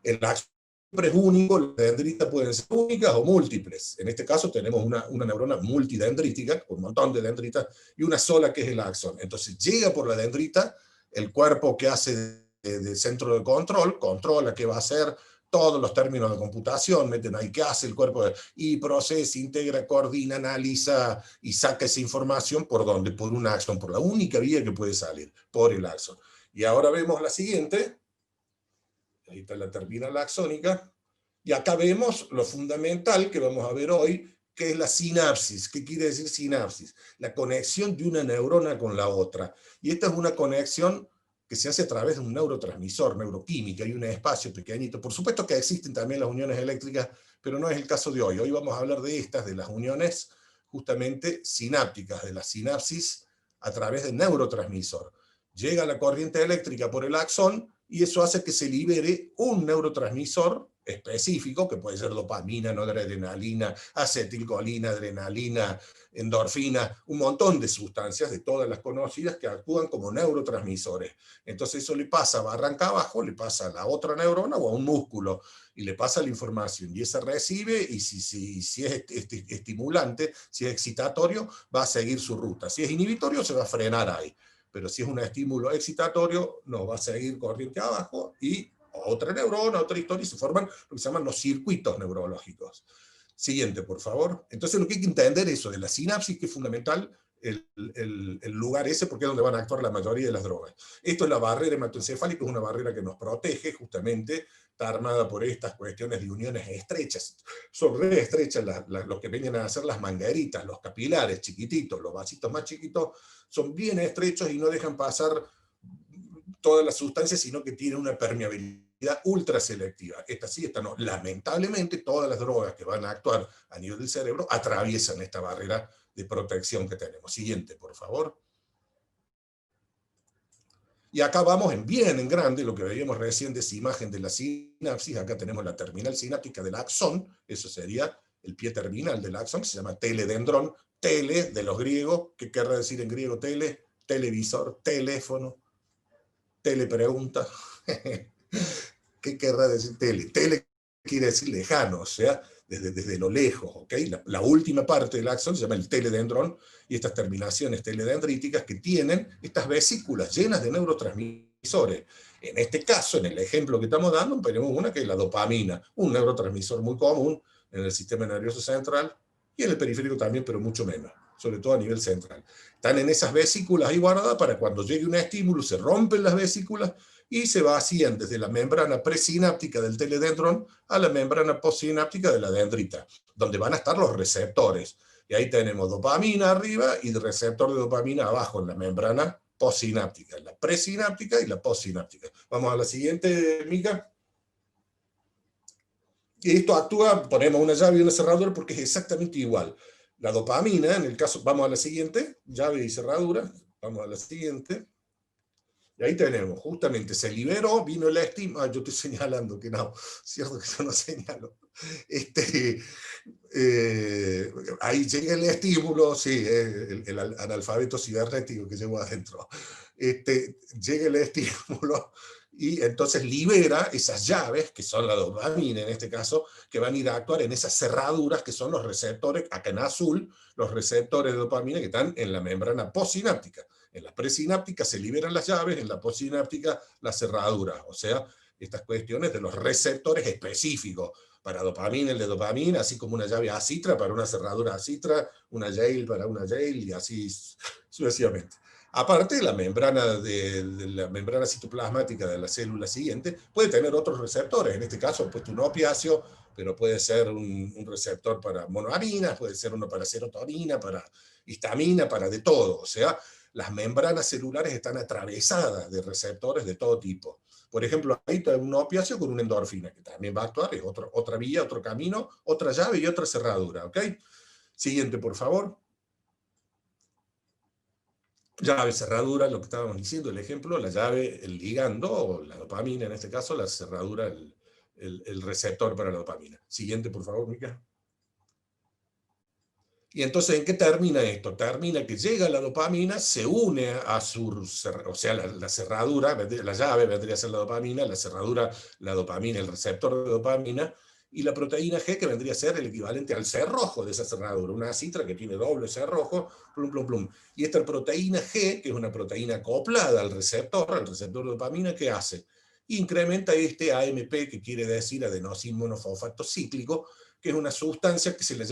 El axón siempre es único, las dendritas pueden ser únicas o múltiples. En este caso tenemos una neurona multidendrítica, con un montón de dendritas, y una sola que es el axón. Entonces llega por la dendrita, el cuerpo que hace de centro de control, controla qué va a hacer, todos los términos de computación, meten ahí qué hace el cuerpo, y procesa, integra, coordina, analiza, y saca esa información ¿por dónde? Por un axón, por la única vía que puede salir, por el axón. Y ahora vemos la siguiente. Ahí está la terminal axónica, y acá vemos lo fundamental que vamos a ver hoy, que es la sinapsis. ¿Qué quiere decir sinapsis? La conexión de una neurona con la otra. Y esta es una conexión que se hace a través de un neurotransmisor, neuroquímica, hay un espacio pequeñito. Por supuesto que existen también las uniones eléctricas, pero no es el caso de hoy. Hoy vamos a hablar de estas, de las uniones justamente sinápticas, de la sinapsis a través del neurotransmisor. Llega la corriente eléctrica por el axón, y eso hace que se libere un neurotransmisor específico, que puede ser dopamina, noradrenalina, acetilcolina, adrenalina, endorfina, un montón de sustancias, de todas las conocidas, que actúan como neurotransmisores. Entonces eso le pasa, arranca abajo, le pasa a la otra neurona o a un músculo, y le pasa la información, y esa recibe, y si es estimulante, si es excitatorio, va a seguir su ruta. Si es inhibitorio, se va a frenar ahí. Pero si es un estímulo excitatorio, nos va a seguir corriente abajo, y otra neurona, otra historia, y se forman lo que se llaman los circuitos neurológicos. Siguiente, por favor. Entonces lo que hay que entender es eso de la sinapsis, que es fundamental, el lugar ese, porque es donde van a actuar la mayoría de las drogas. Esto es la barrera hematoencefálica, es una barrera que nos protege, justamente, está armada por estas cuestiones de uniones estrechas. Son re estrechas los que vienen a ser las mangueritas, los capilares chiquititos, los vasitos más chiquitos, son bien estrechos y no dejan pasar todas las sustancias, sino que tienen una permeabilidad ultra selectiva. Esta sí, esta no. Lamentablemente, todas las drogas que van a actuar a nivel del cerebro atraviesan esta barrera de protección que tenemos. Siguiente, por favor. Y acá vamos bien en grande, lo que veíamos recién de esa imagen de la sinapsis. Acá tenemos la terminal sináptica del axón, eso sería el pie terminal del axón, que se llama teledendrón. Tele, de los griegos, ¿qué querrá decir en griego tele? Televisor, teléfono, telepregunta. ¿Qué querrá decir tele? Tele quiere decir lejano, o sea, desde lo lejos, ¿ok? La última parte del axón se llama el teledendrón, y estas terminaciones teledendríticas que tienen estas vesículas llenas de neurotransmisores. En este caso, en el ejemplo que estamos dando, tenemos una que es la dopamina, un neurotransmisor muy común en el sistema nervioso central, y en el periférico también, pero mucho menos, sobre todo a nivel central. Están en esas vesículas ahí guardadas para cuando llegue un estímulo, se rompen las vesículas y se vacían desde la membrana presináptica del teledendrón a la membrana postsináptica de la dendrita, donde van a estar los receptores. Y ahí tenemos dopamina arriba y el receptor de dopamina abajo en la membrana postsináptica, la presináptica y la postsináptica. Vamos a la siguiente, Mica. Y esto actúa, ponemos una llave y una cerradura porque es exactamente igual. La dopamina, en el caso, vamos a la siguiente, llave y cerradura, vamos a la siguiente. Y ahí tenemos, justamente, se liberó, vino el estímulo. Yo estoy señalando que no, cierto que yo no señalo. Ahí llega el estímulo, sí, el analfabeto cibernético que llevo adentro. Llega el estímulo y entonces libera esas llaves, que son la dopamina en este caso, que van a ir a actuar en esas cerraduras que son los receptores, acá en azul, los receptores de dopamina que están en la membrana postsináptica. En la presináptica se liberan las llaves, en la postsináptica las cerraduras, o sea, estas cuestiones de los receptores específicos. Para dopamina, el de dopamina, así como una llave acitra para una cerradura acitra, una Yale para una Yale, y así sucesivamente. Aparte, la membrana, de la membrana citoplasmática de la célula siguiente puede tener otros receptores. En este caso, he puesto un opiáceo, pero puede ser un receptor para monoaminas, puede ser uno para serotonina, para histamina, para de todo. O sea, las membranas celulares están atravesadas de receptores de todo tipo. Por ejemplo, ahí está un opiáceo con una endorfina, que también va a actuar, es otra vía, otro camino, otra llave y otra cerradura. ¿Ok? Siguiente, por favor. Llave, cerradura, lo que estábamos diciendo, el ejemplo, la llave, el ligando, o la dopamina en este caso, la cerradura, el receptor para la dopamina. Siguiente, por favor, Mica. Y entonces, ¿en qué termina esto? Termina que llega la dopamina, se une a su, o sea, la cerradura, la llave vendría a ser la dopamina, la cerradura, la dopamina, el receptor de dopamina, y la proteína G, que vendría a ser el equivalente al cerrojo de esa cerradura, una citra que tiene doble cerrojo, plum, plum, plum. Y esta proteína G, que es una proteína acoplada al receptor de dopamina, ¿qué hace? Incrementa este AMP, que quiere decir adenosín monofosfato cíclico, que es una sustancia que se les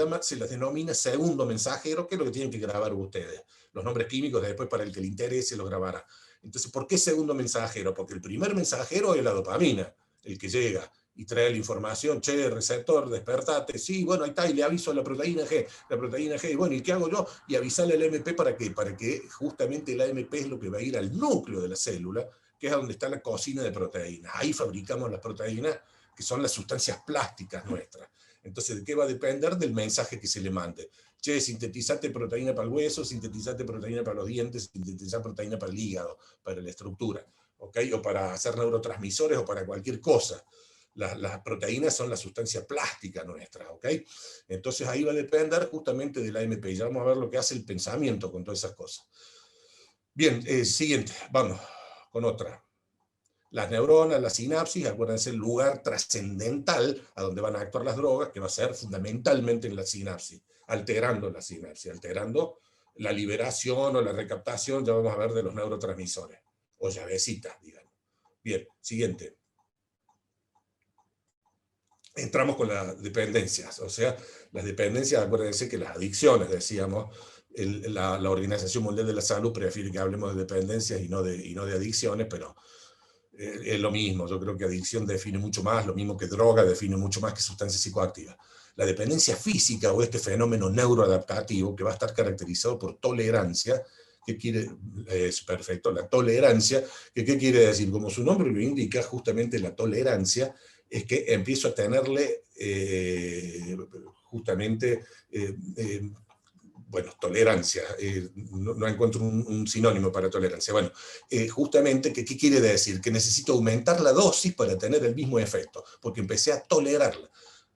denomina segundo mensajero, que es lo que tienen que grabar ustedes. Los nombres químicos después para el que le interese los grabará. Entonces, ¿por qué segundo mensajero? Porque el primer mensajero es la dopamina, el que llega y trae la información, che, receptor, despertate, sí, bueno, ahí está, y le aviso a la proteína G, bueno, ¿y qué hago yo? Y avisarle al AMP ¿para qué? Para que justamente el AMP es lo que va a ir al núcleo de la célula, que es donde está la cocina de proteínas. Ahí fabricamos las proteínas, que son las sustancias plásticas nuestras. Entonces, ¿de qué va a depender? Del mensaje que se le mande. Che, sintetizate proteína para el hueso, sintetizate proteína para los dientes, sintetizate proteína para el hígado, para la estructura, ¿ok? O para hacer neurotransmisores o para cualquier cosa. Las proteínas son la sustancia plástica nuestra, ¿ok? Entonces ahí va a depender justamente del AMP. Ya vamos a ver lo que hace el pensamiento con todas esas cosas. Bien, siguiente, vamos con otra. Las neuronas, la sinapsis, acuérdense el lugar trascendental a donde van a actuar las drogas, que va a ser fundamentalmente en la sinapsis, alterando la sinapsis, alterando la liberación o la recaptación, ya vamos a ver, de los neurotransmisores, o llavecitas, digamos. Bien, siguiente. entramos con las dependencias. O sea, las dependencias, acuérdense que las adicciones, decíamos, la Organización Mundial de la Salud prefiere que hablemos de dependencias y no de adicciones, pero es lo mismo. Yo creo que adicción define mucho más, lo mismo que droga define mucho más que sustancia psicoactiva. La dependencia física o este fenómeno neuroadaptativo que va a estar caracterizado por tolerancia. ¿Qué quiere? Es perfecto, la tolerancia. ¿Qué quiere decir? Como su nombre lo indica, justamente la tolerancia es que empiezo a tenerle justamente, bueno, tolerancia. No encuentro un sinónimo para tolerancia. Bueno, justamente, ¿qué quiere decir? Que necesito aumentar la dosis para tener el mismo efecto, porque empecé a tolerarla.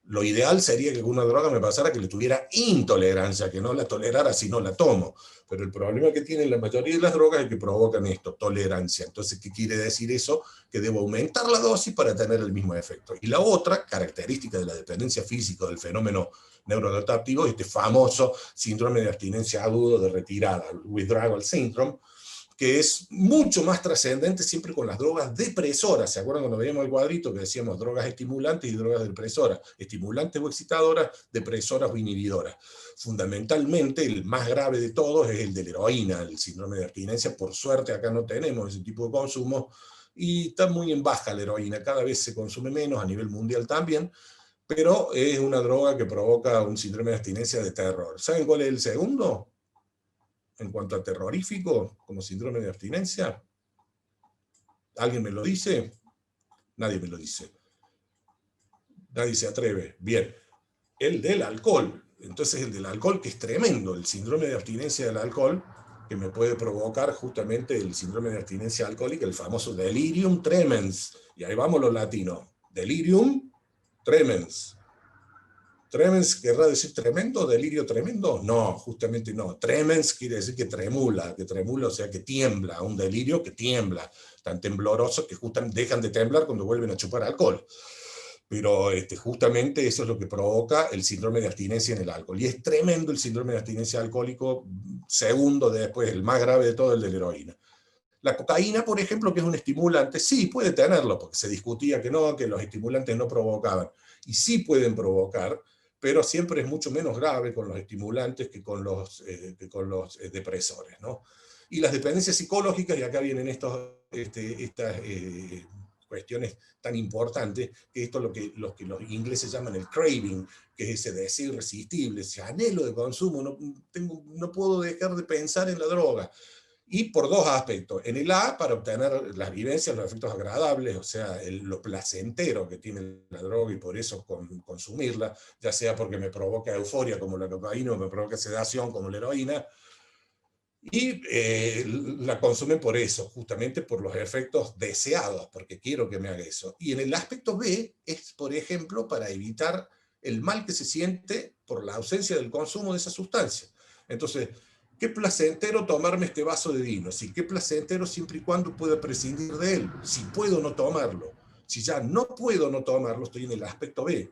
Lo ideal sería que con una droga me pasara que le tuviera intolerancia, que no la tolerara si no la tomo. Pero el problema que tienen la mayoría de las drogas es que provocan esto, tolerancia. Entonces, ¿qué quiere decir eso? Que debo aumentar la dosis para tener el mismo efecto. Y la otra característica de la dependencia física, del fenómeno neuroadaptativo, este famoso síndrome de abstinencia agudo de retirada, el withdrawal syndrome, que es mucho más trascendente siempre con las drogas depresoras. ¿Se acuerdan cuando veíamos el cuadrito que decíamos drogas estimulantes y drogas depresoras? Estimulantes o excitadoras, depresoras o inhibidoras. Fundamentalmente, el más grave de todos es el de la heroína, el síndrome de abstinencia. Por suerte acá no tenemos ese tipo de consumo y está muy en baja la heroína. Cada vez se consume menos a nivel mundial también, pero es una droga que provoca un síndrome de abstinencia de terror. ¿Saben cuál es el segundo? En cuanto a terrorífico, como síndrome de abstinencia. ¿Alguien me lo dice? Nadie me lo dice. Nadie se atreve. Bien. El del alcohol. Entonces el del alcohol, que es tremendo, el síndrome de abstinencia del alcohol, que me puede provocar justamente el síndrome de abstinencia alcohólica, el famoso delirium tremens. Y ahí vamos los latinos. Delirium tremens. ¿Tremens querrá decir tremendo? ¿Delirio tremendo? No, justamente no. Tremens quiere decir que tremula, o sea, que tiembla, un delirio que tiembla, tan tembloroso que justamente dejan de temblar cuando vuelven a chupar alcohol. Pero justamente eso es lo que provoca el síndrome de abstinencia en el alcohol. Y es tremendo el síndrome de abstinencia alcohólico, segundo después, el más grave de todo, el de la heroína. La cocaína, por ejemplo, que es un estimulante, sí puede tenerlo, porque se discutía que no, que los estimulantes no provocaban. Y sí pueden provocar, pero siempre es mucho menos grave con los estimulantes que con los depresores, ¿no? Y las dependencias psicológicas, y acá vienen estas cuestiones tan importantes, que esto es lo que los ingleses llaman el craving, que es ese deseo irresistible, ese anhelo de consumo, no puedo dejar de pensar en la droga. Y por dos aspectos. En el A, para obtener las vivencias, los efectos agradables, o sea, lo placentero que tiene la droga y por eso consumirla, ya sea porque me provoca euforia como la cocaína o me provoca sedación como la heroína, y la consumen por eso, justamente por los efectos deseados, porque quiero que me haga eso. Y en el aspecto B es, por ejemplo, para evitar el mal que se siente por la ausencia del consumo de esa sustancia. Entonces, qué placentero tomarme este vaso de vino, sí, qué placentero siempre y cuando pueda prescindir de él, si puedo no tomarlo. Si ya no puedo no tomarlo, estoy en el aspecto B.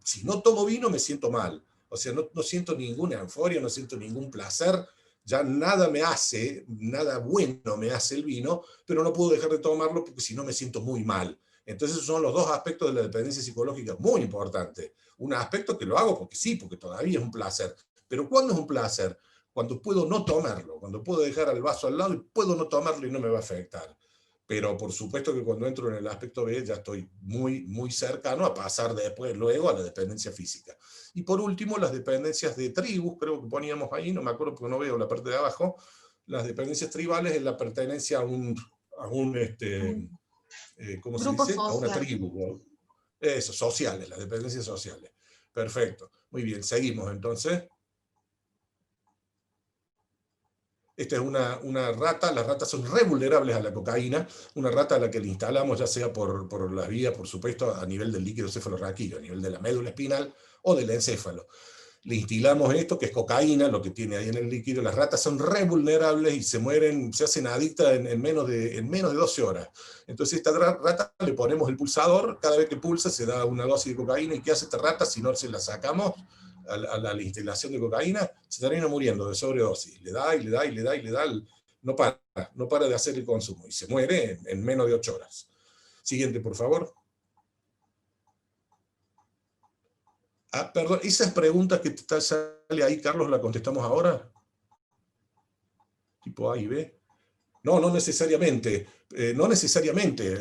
Si no tomo vino, me siento mal. O sea, no siento ninguna euforia, no siento ningún placer, ya nada me hace, nada bueno me hace el vino, pero no puedo dejar de tomarlo porque si no me siento muy mal. Entonces esos son los dos aspectos de la dependencia psicológica muy importantes. Un aspecto que lo hago porque sí, porque todavía es un placer. Pero ¿cuándo es un placer? Cuando puedo no tomarlo, cuando puedo dejar el vaso al lado y puedo no tomarlo y no me va a afectar. Pero por supuesto que cuando entro en el aspecto B ya estoy muy cercano a pasar después, luego, a la dependencia física. Y por último, las dependencias de tribus, creo que poníamos ahí, no me acuerdo porque no veo la parte de abajo, las dependencias tribales es la pertenencia a ¿cómo se Grupo dice? A una social. tribu. Eso, sociales, las dependencias sociales. Perfecto. Muy bien, seguimos entonces. Esta es una rata, las ratas son re vulnerables a la cocaína, una rata a la que le instalamos ya sea por las vías, por supuesto, a nivel del líquido cefalorraquídeo, a nivel de la médula espinal o del encéfalo. Le instilamos esto, que es cocaína, lo que tiene ahí en el líquido. Las ratas son re vulnerables y se mueren, se hacen adictas en menos de 12 horas. Entonces a esta rata le ponemos el pulsador, cada vez que pulsa se da una dosis de cocaína. ¿Y qué hace esta rata si no se la sacamos a la instalación de cocaína? Se termina muriendo de sobredosis. Le da y le da y le da y le da, no para de hacer el consumo y se muere en menos de 8 horas. Siguiente, por favor. Perdón, esas preguntas que sale ahí, Carlos, ¿la contestamos ahora? Tipo A y B. No, no necesariamente. No necesariamente.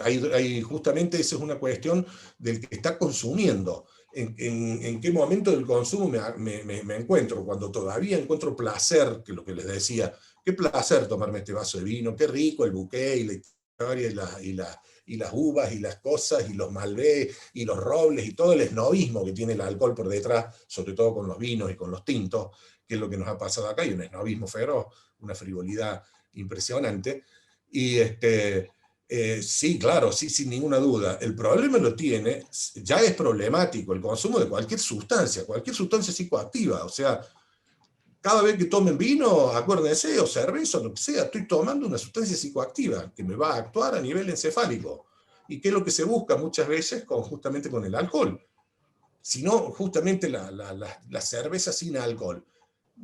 Justamente esa es una cuestión del que está consumiendo. ¿En qué momento del consumo me encuentro? Cuando todavía encuentro placer, que es lo que les decía, qué placer tomarme este vaso de vino, qué rico el buqué y la historia y las uvas y las cosas y los malbec y los robles y todo el esnobismo que tiene el alcohol por detrás, sobre todo con los vinos y con los tintos, que es lo que nos ha pasado acá, y un esnobismo feroz, una frivolidad impresionante. Y sí, claro, sí, sin ninguna duda. El problema lo tiene, ya es problemático el consumo de cualquier sustancia psicoactiva. O sea, cada vez que tomen vino, acuérdense, o cerveza, o lo que sea, estoy tomando una sustancia psicoactiva que me va a actuar a nivel encefálico. ¿Y qué es lo que se busca muchas veces justamente con el alcohol? Sino justamente la cerveza sin alcohol.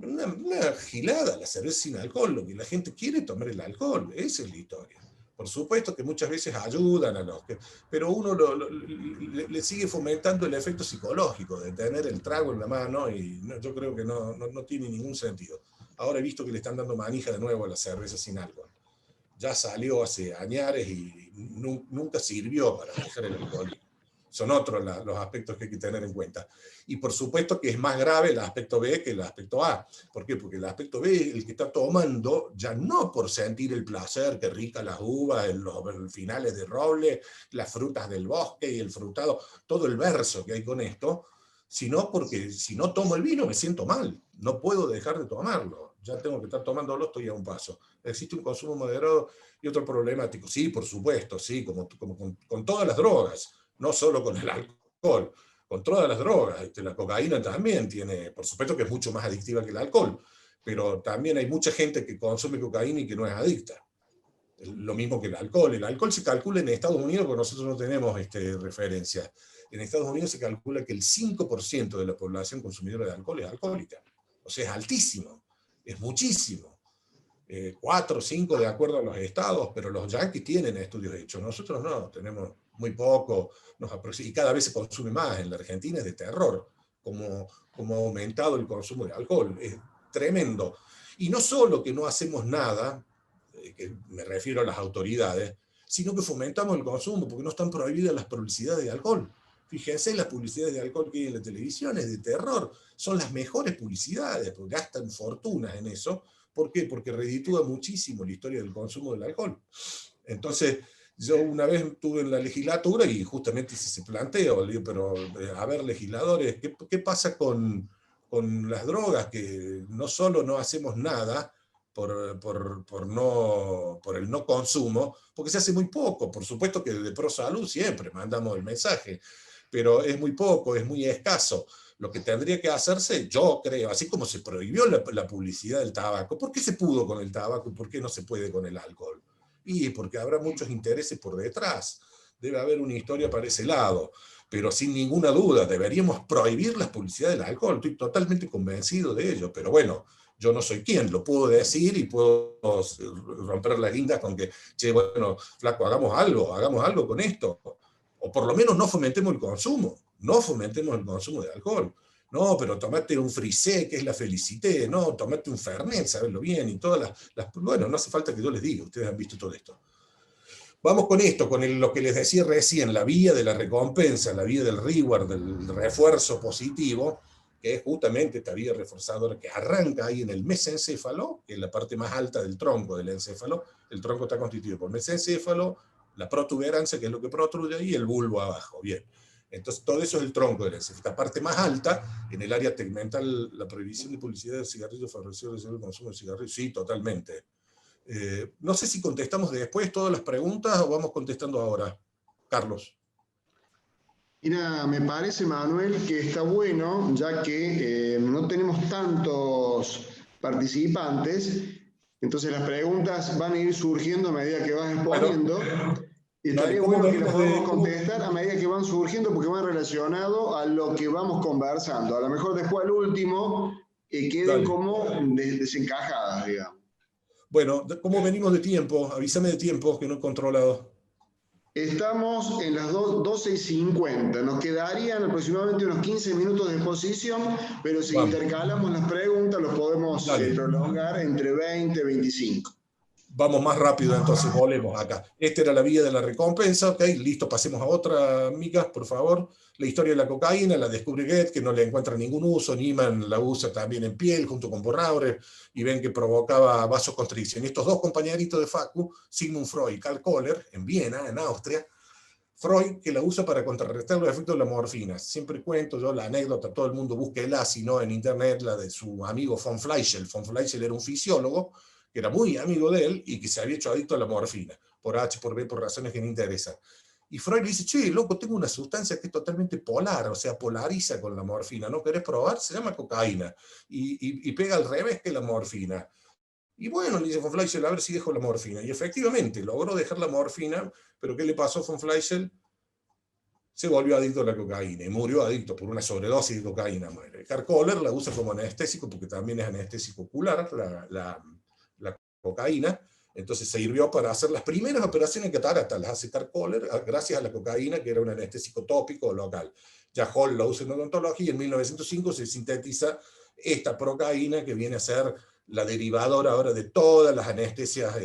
Una gilada, la cerveza sin alcohol. Lo que la gente quiere es tomar el alcohol. Esa es la historia. Por supuesto que muchas veces ayudan a los que... Pero uno le sigue fomentando el efecto psicológico de tener el trago en la mano y yo creo que no tiene ningún sentido. Ahora he visto que le están dando manija de nuevo a la cerveza sin alcohol. Ya salió hace añares y nunca sirvió para dejar el alcoholismo. Son otros los aspectos que hay que tener en cuenta. Y por supuesto que es más grave el aspecto B que el aspecto A. ¿Por qué? Porque el aspecto B es el que está tomando, ya no por sentir el placer, que rica las uvas, los finales de roble, las frutas del bosque y el frutado, todo el verso que hay con esto, sino porque si no tomo el vino me siento mal, no puedo dejar de tomarlo, ya tengo que estar tomándolo, estoy a un paso. Existe un consumo moderado y otro problemático. Sí, por supuesto, sí, como con todas las drogas, no solo con el alcohol, con todas las drogas. La cocaína también tiene, por supuesto que es mucho más adictiva que el alcohol, pero también hay mucha gente que consume cocaína y que no es adicta. Lo mismo que el alcohol. El alcohol se calcula en Estados Unidos, porque nosotros no tenemos referencia. En Estados Unidos se calcula que el 5% de la población consumidora de alcohol es alcohólica. O sea, es altísimo, es muchísimo. 4 o 5 de acuerdo a los estados, pero los yanquis tienen estudios hechos. Nosotros no, tenemos muy poco, y cada vez se consume más. En la Argentina es de terror, como ha aumentado el consumo de alcohol. Es tremendo. Y no solo que no hacemos nada, que me refiero a las autoridades, sino que fomentamos el consumo, porque no están prohibidas las publicidades de alcohol. Fíjense, las publicidades de alcohol que hay en la televisión es de terror. Son las mejores publicidades, porque gastan fortunas en eso. ¿Por qué? Porque reditúa muchísimo la historia del consumo del alcohol. Entonces, yo una vez estuve en la legislatura y justamente se planteó, pero a ver, legisladores, ¿qué pasa con las drogas? Que no solo no hacemos nada por el no consumo, porque se hace muy poco. Por supuesto que de Pro Salud siempre mandamos el mensaje, pero es muy poco, es muy escaso. Lo que tendría que hacerse, yo creo, así como se prohibió la publicidad del tabaco, ¿por qué se pudo con el tabaco y por qué no se puede con el alcohol? Y porque habrá muchos intereses por detrás. Debe haber una historia para ese lado. Pero sin ninguna duda, deberíamos prohibir las publicidades del alcohol. Estoy totalmente convencido de ello. Pero bueno, yo no soy quien, lo puedo decir y puedo romper la guinda con que, che, bueno, flaco, hagamos algo con esto. O por lo menos no fomentemos el consumo. No fomentemos el consumo de alcohol. No, pero tomate un frisé, que es la felicité, no, tomate un fernet, sabeslo bien, y todas bueno, no hace falta que yo les diga, ustedes han visto todo esto. Vamos con esto, con lo que les decía recién, la vía de la recompensa, la vía del reward, del refuerzo positivo, que es justamente esta vía reforzadora que arranca ahí en el mesencéfalo, que es la parte más alta del tronco del encéfalo. El tronco está constituido por mesencéfalo, la protuberancia, que es lo que protruye ahí, y el bulbo abajo. Bien. Entonces, todo eso es el tronco del encéfalo. Esta parte más alta, en el área tegmental, la prohibición de publicidad de cigarrillos favoreció el consumo de cigarrillos. Sí, totalmente. No sé si contestamos después todas las preguntas o vamos contestando ahora. Carlos. Mira, me parece, Manuel, que está bueno, ya que no tenemos tantos participantes, entonces las preguntas van a ir surgiendo a medida que vas exponiendo. Bueno, y estaría bueno que las podamos contestar a medida que van surgiendo, porque van relacionados a lo que vamos conversando. A lo mejor después al último queden como desencajadas, digamos. Bueno, ¿cómo venimos de tiempo? Avísame de tiempo, que no he controlado. Estamos en las 12:50. Nos quedarían aproximadamente unos 15 minutos de exposición, pero si intercalamos las preguntas, los podemos prolongar entre 20 y 25. Vamos más rápido, entonces volvemos acá. Esta era la vía de la recompensa, ok, listo, pasemos a otra, Mika, por favor. La historia de la cocaína, la descubre Goethe, que no le encuentra ningún uso, Niemann la usa también en piel, junto con Borrauer, y ven que provocaba vasoconstricción. Y estos dos compañeritos de Facu, Sigmund Freud y Karl Kohler, en Viena, en Austria, Freud, que la usa para contrarrestar los efectos de la morfina. Siempre cuento yo la anécdota, todo el mundo búsquela, si no en internet, la de su amigo von Fleischl. Von Fleischl era un fisiólogo, que era muy amigo de él y que se había hecho adicto a la morfina, por H, por B, por razones que no interesan. Y Freud le dice, che, loco, tengo una sustancia que es totalmente polar, o sea, polariza con la morfina, ¿no querés probar? Se llama cocaína, y pega al revés que la morfina. Y bueno, le dice von Fleischl, a ver si dejo la morfina. Y efectivamente, logró dejar la morfina, pero ¿qué le pasó a von Fleischl? Se volvió adicto a la cocaína y murió adicto por una sobredosis de cocaína. Karl Kohler la usa como anestésico porque también es anestésico ocular, la cocaína, entonces se sirvió para hacer las primeras operaciones de catarata, las hace Karl Kohler gracias a la cocaína, que era un anestésico tópico local. Ya Hall la usa en odontología y en 1905 se sintetiza esta procaína que viene a ser la derivadora ahora de todas las anestesias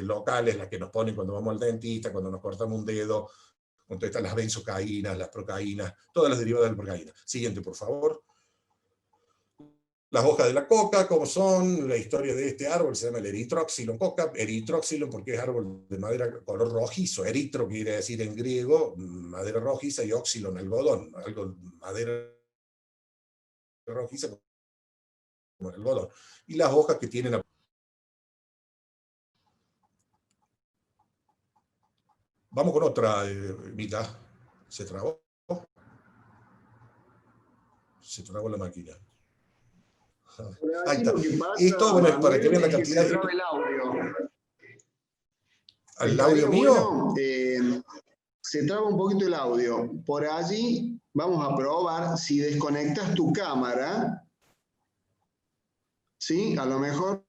locales, las que nos ponen cuando vamos al dentista, cuando nos cortamos un dedo, cuando están las benzocaínas, las procaínas, todas las derivadas de la procaína. Siguiente, por favor. Las hojas de la coca, ¿cómo son? La historia de este árbol se llama el Erythroxylon coca. Erythroxylon porque es árbol de madera color rojizo. Eritro quiere decir en griego madera rojiza y oxylon, algodón. Madera rojiza como el algodón. Y las hojas que tienen... Vamos con otra, Mika. ¿Se trabó? Se trabó la máquina. Ahí está. Esto, bueno, es para que vean la cantidad de... ¿El audio mío? Bueno, se traba un poquito el audio. Por allí vamos a probar si desconectas tu cámara. ¿Sí? A lo mejor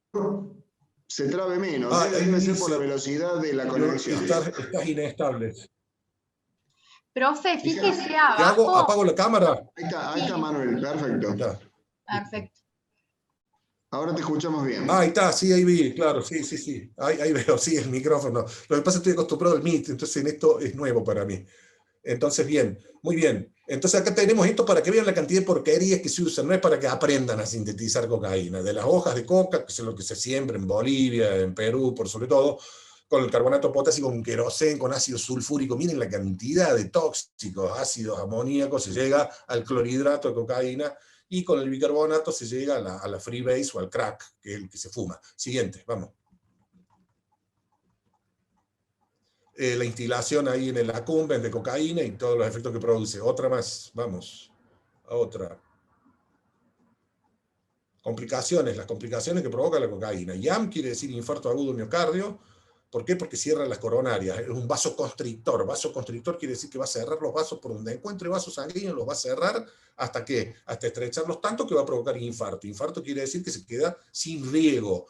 se trabe menos. Debe ser por la velocidad de la conexión. Estás inestable. Profe, fíjese ¿Qué abajo. hago? ¿Apago la cámara? Ahí está Manuel, perfecto. Ya. Perfecto. Ahora te escuchamos bien. Ahí está, sí, ahí vi, claro, sí. Ahí veo, sí, el micrófono. Lo que pasa es que estoy acostumbrado al Meet, entonces en esto es nuevo para mí. Entonces, bien, muy bien. Entonces acá tenemos esto para que vean la cantidad de porquerías que se usan, no es para que aprendan a sintetizar cocaína. De las hojas de coca, que es lo que se siembra en Bolivia, en Perú, por sobre todo, con el carbonato potásico, con queroseno, con ácido sulfúrico. Miren la cantidad de tóxicos, ácidos amoníacos, se llega al clorhidrato de cocaína, y con el bicarbonato se llega a la freebase o al crack, que es el que se fuma. Siguiente, vamos. La instilación ahí en el accumbens de cocaína y todos los efectos que produce. Otra más, vamos, a otra. Complicaciones, las complicaciones que provoca la cocaína. YAM quiere decir infarto agudo miocardio. ¿Por qué? Porque cierra las coronarias. Es un vasoconstrictor. Vasoconstrictor quiere decir que va a cerrar los vasos por donde encuentre vasos sanguíneos, los va a cerrar hasta estrecharlos tanto que va a provocar infarto. Infarto quiere decir que se queda sin riego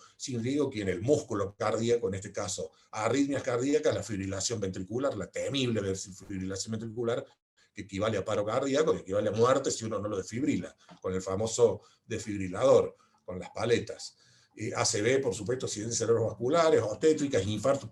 que en el músculo cardíaco, en este caso, arritmias cardíacas, la fibrilación ventricular, la temible fibrilación ventricular, que equivale a paro cardíaco, que equivale a muerte si uno no lo desfibrila, con el famoso desfibrilador, con las paletas. ACV, por supuesto, accidentes cerebrovasculares, obstétricas, infartos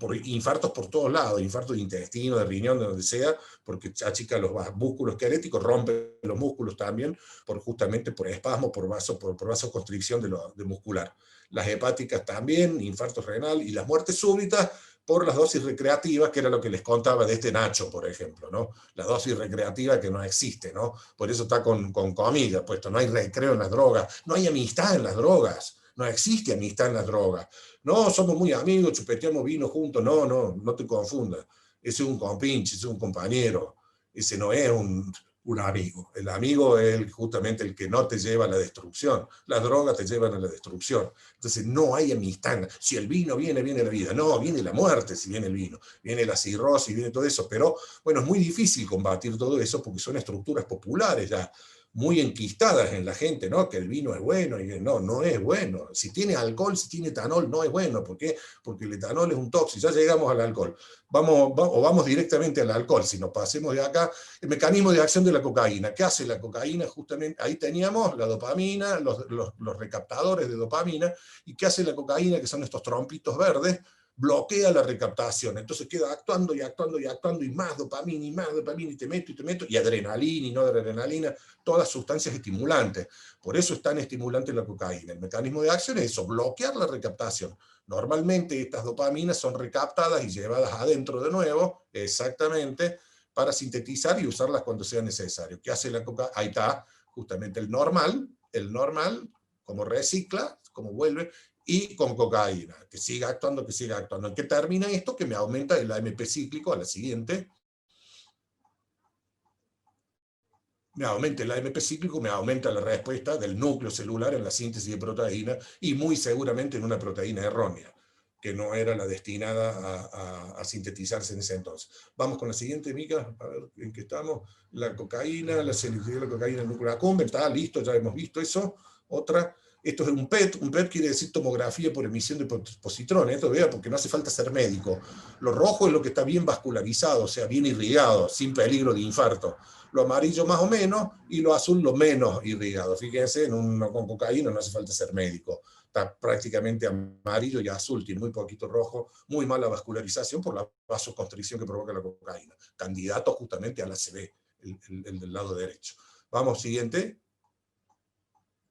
por todos lados, infartos de intestino, de riñón, de donde sea, porque achica los músculos esqueléticos, rompe los músculos también, justamente por espasmo, por vasoconstricción de muscular. Las hepáticas también, infartos renal, y las muertes súbitas por las dosis recreativas, que era lo que les contaba de este Nacho, por ejemplo, ¿no? La dosis recreativa que no existe, ¿no? Por eso está con comida, puesto, no hay recreo en las drogas, no hay amistad en las drogas. No existe amistad en las drogas. No, somos muy amigos, chupeteamos vino juntos. No te confundas. Ese es un compinche, ese es un compañero. Ese no es un amigo. El amigo es justamente el que no te lleva a la destrucción. Las drogas te llevan a la destrucción. Entonces no hay amistad. Si el vino viene la vida. No, viene la muerte si viene el vino. Viene la cirrosis, viene todo eso. Pero bueno, es muy difícil combatir todo eso porque son estructuras populares ya muy enquistadas en la gente, ¿no? Que el vino es bueno, y no, no es bueno. Si tiene alcohol, si tiene etanol, no es bueno. ¿Por qué? Porque el etanol es un tóxico. Ya llegamos al alcohol. Vamos directamente al alcohol, si nos pasemos de acá. El mecanismo de acción de la cocaína. ¿Qué hace la cocaína? Justamente ahí teníamos la dopamina, los recaptadores de dopamina. ¿Y qué hace la cocaína? Que son estos trompitos verdes. Bloquea la recaptación, entonces queda actuando y actuando y actuando, y más dopamina, y te meto, y adrenalina y no adrenalina, todas sustancias estimulantes. Por eso es tan estimulante la cocaína. El mecanismo de acción es eso, bloquear la recaptación. Normalmente estas dopaminas son recaptadas y llevadas adentro de nuevo, exactamente, para sintetizar y usarlas cuando sea necesario. ¿Qué hace la cocaína? Ahí está, justamente el normal, como recicla, como vuelve, y con cocaína, que siga actuando, que siga actuando. ¿En qué termina esto? Que me aumenta el AMP cíclico, a la siguiente. Me aumenta el AMP cíclico, me aumenta la respuesta del núcleo celular en la síntesis de proteína, y muy seguramente en una proteína errónea, que no era la destinada a sintetizarse en ese entonces. Vamos con la siguiente, Mica, a ver en qué estamos. La cocaína, la selectividad de la cocaína en núcleo accumbens, está listo, ya hemos visto eso. Otra. Esto es un PET quiere decir tomografía por emisión de positrones, esto vea, porque no hace falta ser médico. Lo rojo es lo que está bien vascularizado, o sea, bien irrigado, sin peligro de infarto. Lo amarillo más o menos, y lo azul lo menos irrigado. Fíjense, con cocaína no hace falta ser médico. Está prácticamente amarillo y azul, tiene muy poquito rojo, muy mala vascularización por la vasoconstricción que provoca la cocaína. Candidato justamente al ACV, el del lado derecho. Vamos, siguiente.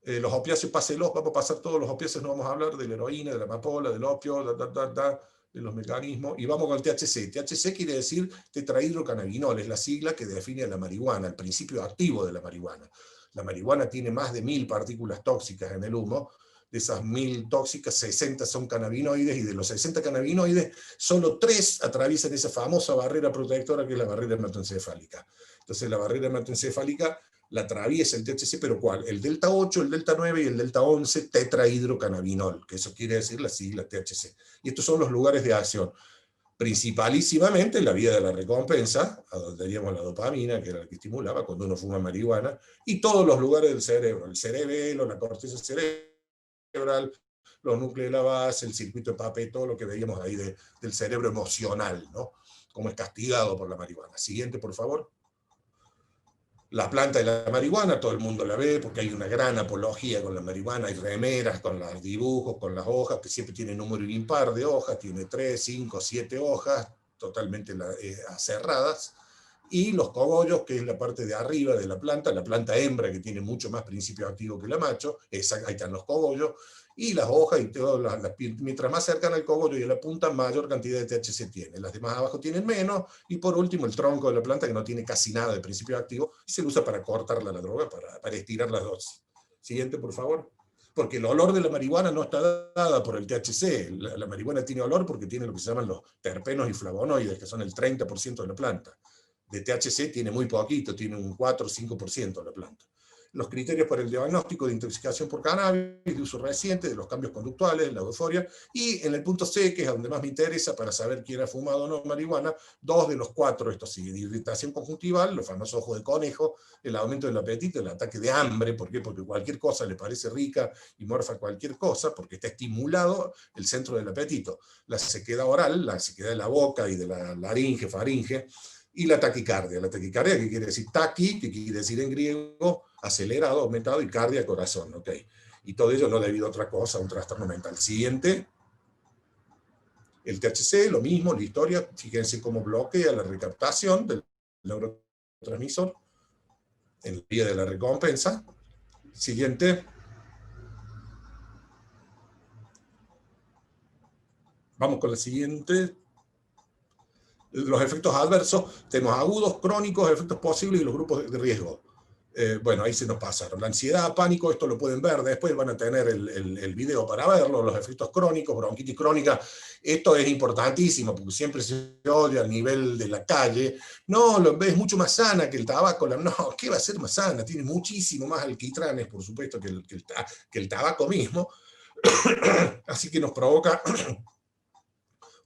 Los opiáceos, páselos, vamos a pasar todos los opiáceos, no vamos a hablar de la heroína, de la amapola, del opio, de los mecanismos, y vamos con el THC. THC quiere decir tetrahidrocannabinol, es la sigla que define a la marihuana, el principio activo de la marihuana. La marihuana tiene más de 1000 partículas tóxicas en el humo. De esas 1000 tóxicas, 60 son cannabinoides, y de los 60 cannabinoides, solo 3 atraviesan esa famosa barrera protectora que es la barrera hematoencefálica. Entonces la barrera hematoencefálica la atraviesa el THC, pero ¿cuál? El delta 8, el delta 9 y el delta 11 tetrahidrocannabinol, que eso quiere decir la sigla THC. Y estos son los lugares de acción. Principalísimamente en la vía de la recompensa, a donde teníamos la dopamina, que era la que estimulaba cuando uno fuma marihuana, y todos los lugares del cerebro, el cerebelo, la corteza cerebral, los núcleos de la base, el circuito de Papet, todo lo que veíamos ahí del cerebro emocional, ¿no? Como es castigado por la marihuana. Siguiente, por favor. La planta de la marihuana, todo el mundo la ve porque hay una gran apología con la marihuana, hay remeras con los dibujos, con las hojas, que siempre tiene número impar de hojas, tiene 3, 5, 7 hojas, totalmente aserradas, y los cogollos, que es la parte de arriba de la planta hembra, que tiene mucho más principio activo que la macho, ahí están los cogollos, y las hojas, y mientras más cercan al cogollo y a la punta, mayor cantidad de THC tiene. Las demás abajo tienen menos, y por último el tronco de la planta, que no tiene casi nada de principio activo, y se usa para cortarla la droga, para estirar las dosis. Siguiente, por favor. Porque el olor de la marihuana no está dada por el THC. La marihuana tiene olor porque tiene lo que se llaman los terpenos y flavonoides, que son el 30% de la planta. De THC tiene muy poquito, tiene un 4 o 5% la planta. Los criterios para el diagnóstico de intoxicación por cannabis, de uso reciente, de los cambios conductuales, la euforia, y en el punto C, que es donde más me interesa para saber quién ha fumado o no marihuana, 2 de los 4, esto sigue, de irritación conjuntival, los famosos ojos de conejo, el aumento del apetito, el ataque de hambre. ¿Por qué? Porque cualquier cosa le parece rica y morfa cualquier cosa, porque está estimulado el centro del apetito. La sequedad oral, la sequedad de la boca y de la laringe, faringe, y la taquicardia. La taquicardia, que quiere decir taqui, que quiere decir en griego acelerado, aumentado, y cardia, corazón. ¿Ok? Y todo ello no debido a otra cosa, a un trastorno mental. Siguiente. El THC, lo mismo, la historia. Fíjense cómo bloquea la recaptación del neurotransmisor en la vía de la recompensa. Siguiente. Vamos con la siguiente. Los efectos adversos, tenemos agudos, crónicos, efectos posibles y los grupos de riesgo. Bueno, ahí se nos pasaron. La ansiedad, pánico, esto lo pueden ver, después van a tener el video para verlo, los efectos crónicos, bronquitis crónica. Esto es importantísimo, porque siempre se odia al nivel de la calle. No, es mucho más sana que el tabaco. No, ¿qué va a ser más sana? Tiene muchísimo más alquitranes, por supuesto, que el tabaco mismo. Así que nos provoca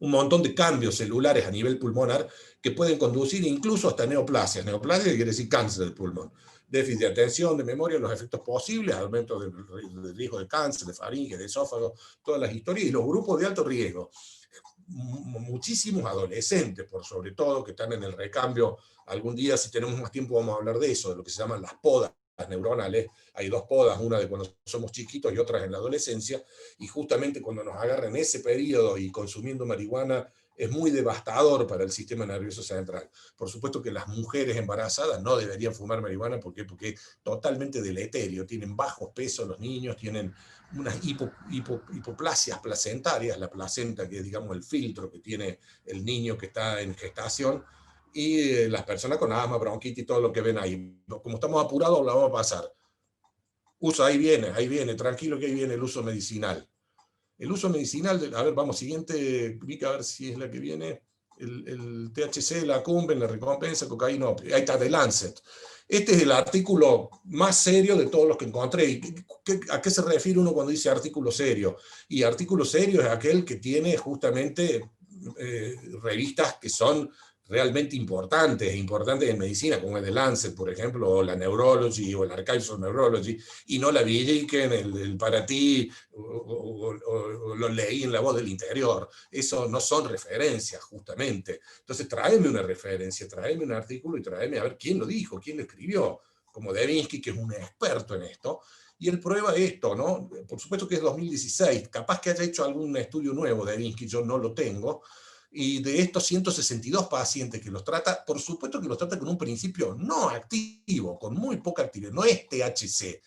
un montón de cambios celulares a nivel pulmonar que pueden conducir incluso hasta neoplasias. Neoplasia quiere decir cáncer del pulmón. Déficit de atención, de memoria, los efectos posibles, aumento del riesgo de cáncer, de faringe, de esófago, todas las historias, y los grupos de alto riesgo. Muchísimos adolescentes, por sobre todo, que están en el recambio. Algún día, si tenemos más tiempo, vamos a hablar de eso, de lo que se llaman las podas neuronales. Hay dos podas, una de cuando somos chiquitos y otra en la adolescencia, y justamente cuando nos agarran ese periodo y consumiendo marihuana, es muy devastador para el sistema nervioso central. Por supuesto que las mujeres embarazadas no deberían fumar marihuana, porque es totalmente deleterio, tienen bajos pesos los niños, tienen unas hipoplasias placentarias, la placenta que es, digamos, el filtro que tiene el niño que está en gestación, y las personas con asma, bronquitis y todo lo que ven ahí. Como estamos apurados, la vamos a pasar. Uso, ahí viene, tranquilo que ahí viene el uso medicinal. El uso medicinal, a ver, vamos, siguiente, Vika, a ver si es la que viene. El THC, la cumbre, la recompensa, cocaína, ahí está, de Lancet. Este es el artículo más serio de todos los que encontré. ¿A qué se refiere uno cuando dice artículo serio? Y artículo serio es aquel que tiene justamente revistas que son realmente importantes en medicina, como el de Lancet, por ejemplo, o la Neurology, o el Archives of Neurology, y no la Villiquen, el Para Ti, o lo leí en La Voz del Interior. Eso no son referencias, justamente. Entonces, tráeme una referencia, tráeme un artículo y tráeme a ver quién lo dijo, quién lo escribió, como Devinsky, que es un experto en esto, y él prueba esto, ¿no? Por supuesto que es 2016, capaz que haya hecho algún estudio nuevo Devinsky, yo no lo tengo, y de estos 162 pacientes que los trata, por supuesto que los trata con un principio no activo, con muy poca actividad, no es THC.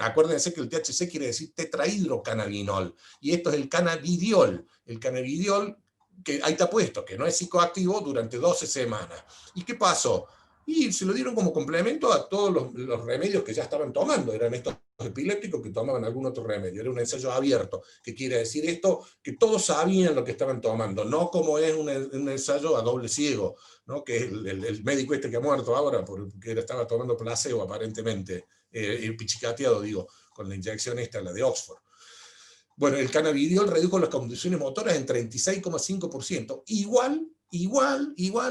Acuérdense que el THC quiere decir tetrahidrocannabinol, y esto es el cannabidiol. El cannabidiol, que ahí está puesto, que no es psicoactivo durante 12 semanas. ¿Y qué pasó? Y se lo dieron como complemento a todos los remedios que ya estaban tomando. Eran estos epilépticos que tomaban algún otro remedio. Era un ensayo abierto. ¿Qué quiere decir esto? Que todos sabían lo que estaban tomando, no como es un ensayo a doble ciego, ¿no? Que el médico este que ha muerto ahora porque estaba tomando placebo aparentemente, pichicateado, digo, con la inyección esta, la de Oxford. Bueno, el cannabidiol redujo las condiciones motoras en 36,5%. Igual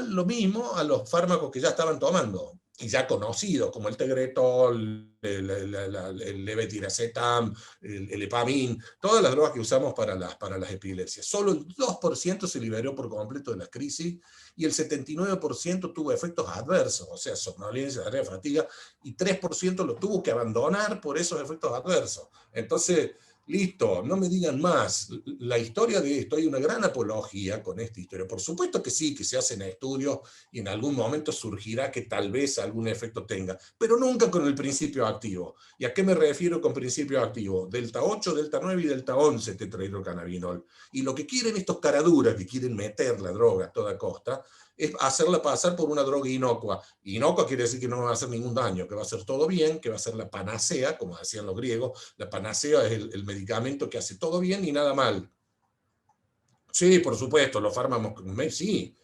lo mismo a los fármacos que ya estaban tomando, y ya conocidos, como el Tegretol, el levetiracetam, el Epamin, todas las drogas que usamos para las epilepsias. Solo el 2% se liberó por completo de la crisis, y el 79% tuvo efectos adversos, o sea, somnolencia, diarrea, fatiga, y 3% lo tuvo que abandonar por esos efectos adversos. Entonces, listo, no me digan más. La historia de esto, hay una gran apología con esta historia. Por supuesto que sí, que se hacen estudios y en algún momento surgirá que tal vez algún efecto tenga, pero nunca con el principio activo. ¿Y a qué me refiero con principio activo? Delta 8, delta 9 y delta 11 tetrahidrocannabinol. Y lo que quieren estos caraduras que quieren meter la droga a toda costa es hacerla pasar por una droga inocua. Inocua quiere decir que no va a hacer ningún daño, que va a hacer todo bien, que va a ser la panacea, como decían los griegos. La panacea es el medicamento que hace todo bien y nada mal. Sí, por supuesto, los fármacos, sí,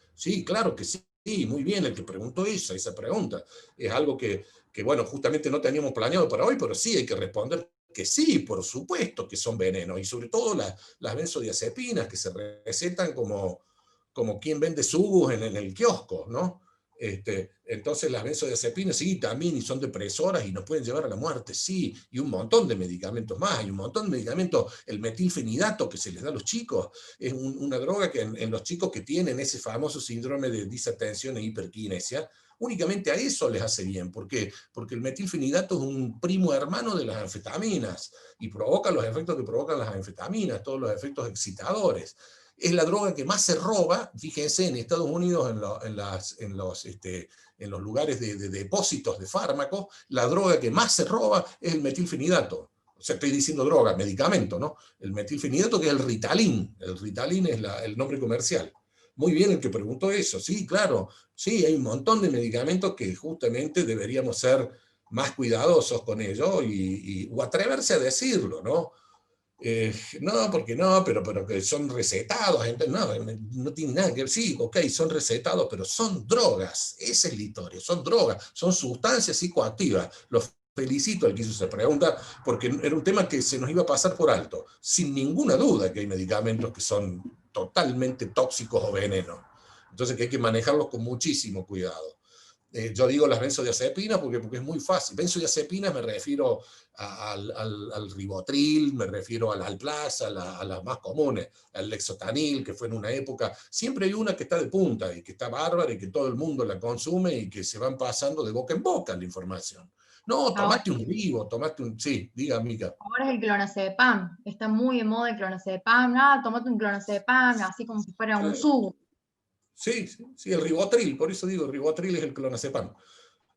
claro que sí, muy bien, el que preguntó esa pregunta. Es algo que, bueno, justamente no teníamos planeado para hoy, pero sí hay que responder que sí, por supuesto que son venenos, y sobre todo las benzodiazepinas que se recetan como quien vende subus en el kiosco, ¿no? Entonces las benzodiazepinas sí, también, y son depresoras y nos pueden llevar a la muerte, sí, y un montón de medicamentos más, hay un montón de medicamentos. El metilfenidato que se les da a los chicos es una droga que en los chicos que tienen ese famoso síndrome de disatención e hiperquinesia, únicamente a eso les hace bien. ¿Por qué? Porque el metilfenidato es un primo hermano de las anfetaminas y provoca los efectos que provocan las anfetaminas, todos los efectos excitadores. Es la droga que más se roba, fíjense, en Estados Unidos, en los lugares de depósitos de fármacos, la droga que más se roba es el metilfenidato. O sea, estoy diciendo droga, medicamento, ¿no? El metilfenidato, que es el Ritalin. El Ritalin es el nombre comercial. Muy bien el que preguntó eso, sí, claro. Sí, hay un montón de medicamentos que justamente deberíamos ser más cuidadosos con ellos o atreverse a decirlo, ¿no? No, porque no, pero que son recetados, no tiene nada que ver, sí, ok, son recetados, pero son drogas, esa es la historia, son drogas, son sustancias psicoactivas. Los felicito al que hizo esa pregunta, porque era un tema que se nos iba a pasar por alto, sin ninguna duda que hay medicamentos que son totalmente tóxicos o venenos. Entonces que hay que manejarlos con muchísimo cuidado. Yo digo las benzodiazepinas porque es muy fácil. Benzodiazepinas me refiero al ribotril, me refiero al Alplaza, a las más comunes, al Lexotanil, que fue en una época. Siempre hay una que está de punta y que está bárbara y que todo el mundo la consume y que se van pasando de boca en boca la información. No, tomaste un ribo, tomaste un... Sí, diga, amiga. Ahora es el clonazepam. Está muy de moda el clonazepam. Ah, tomate un clonazepam, así como si fuera un zumo. Sí, el ribotril, por eso digo, ribotril es el clonazepam.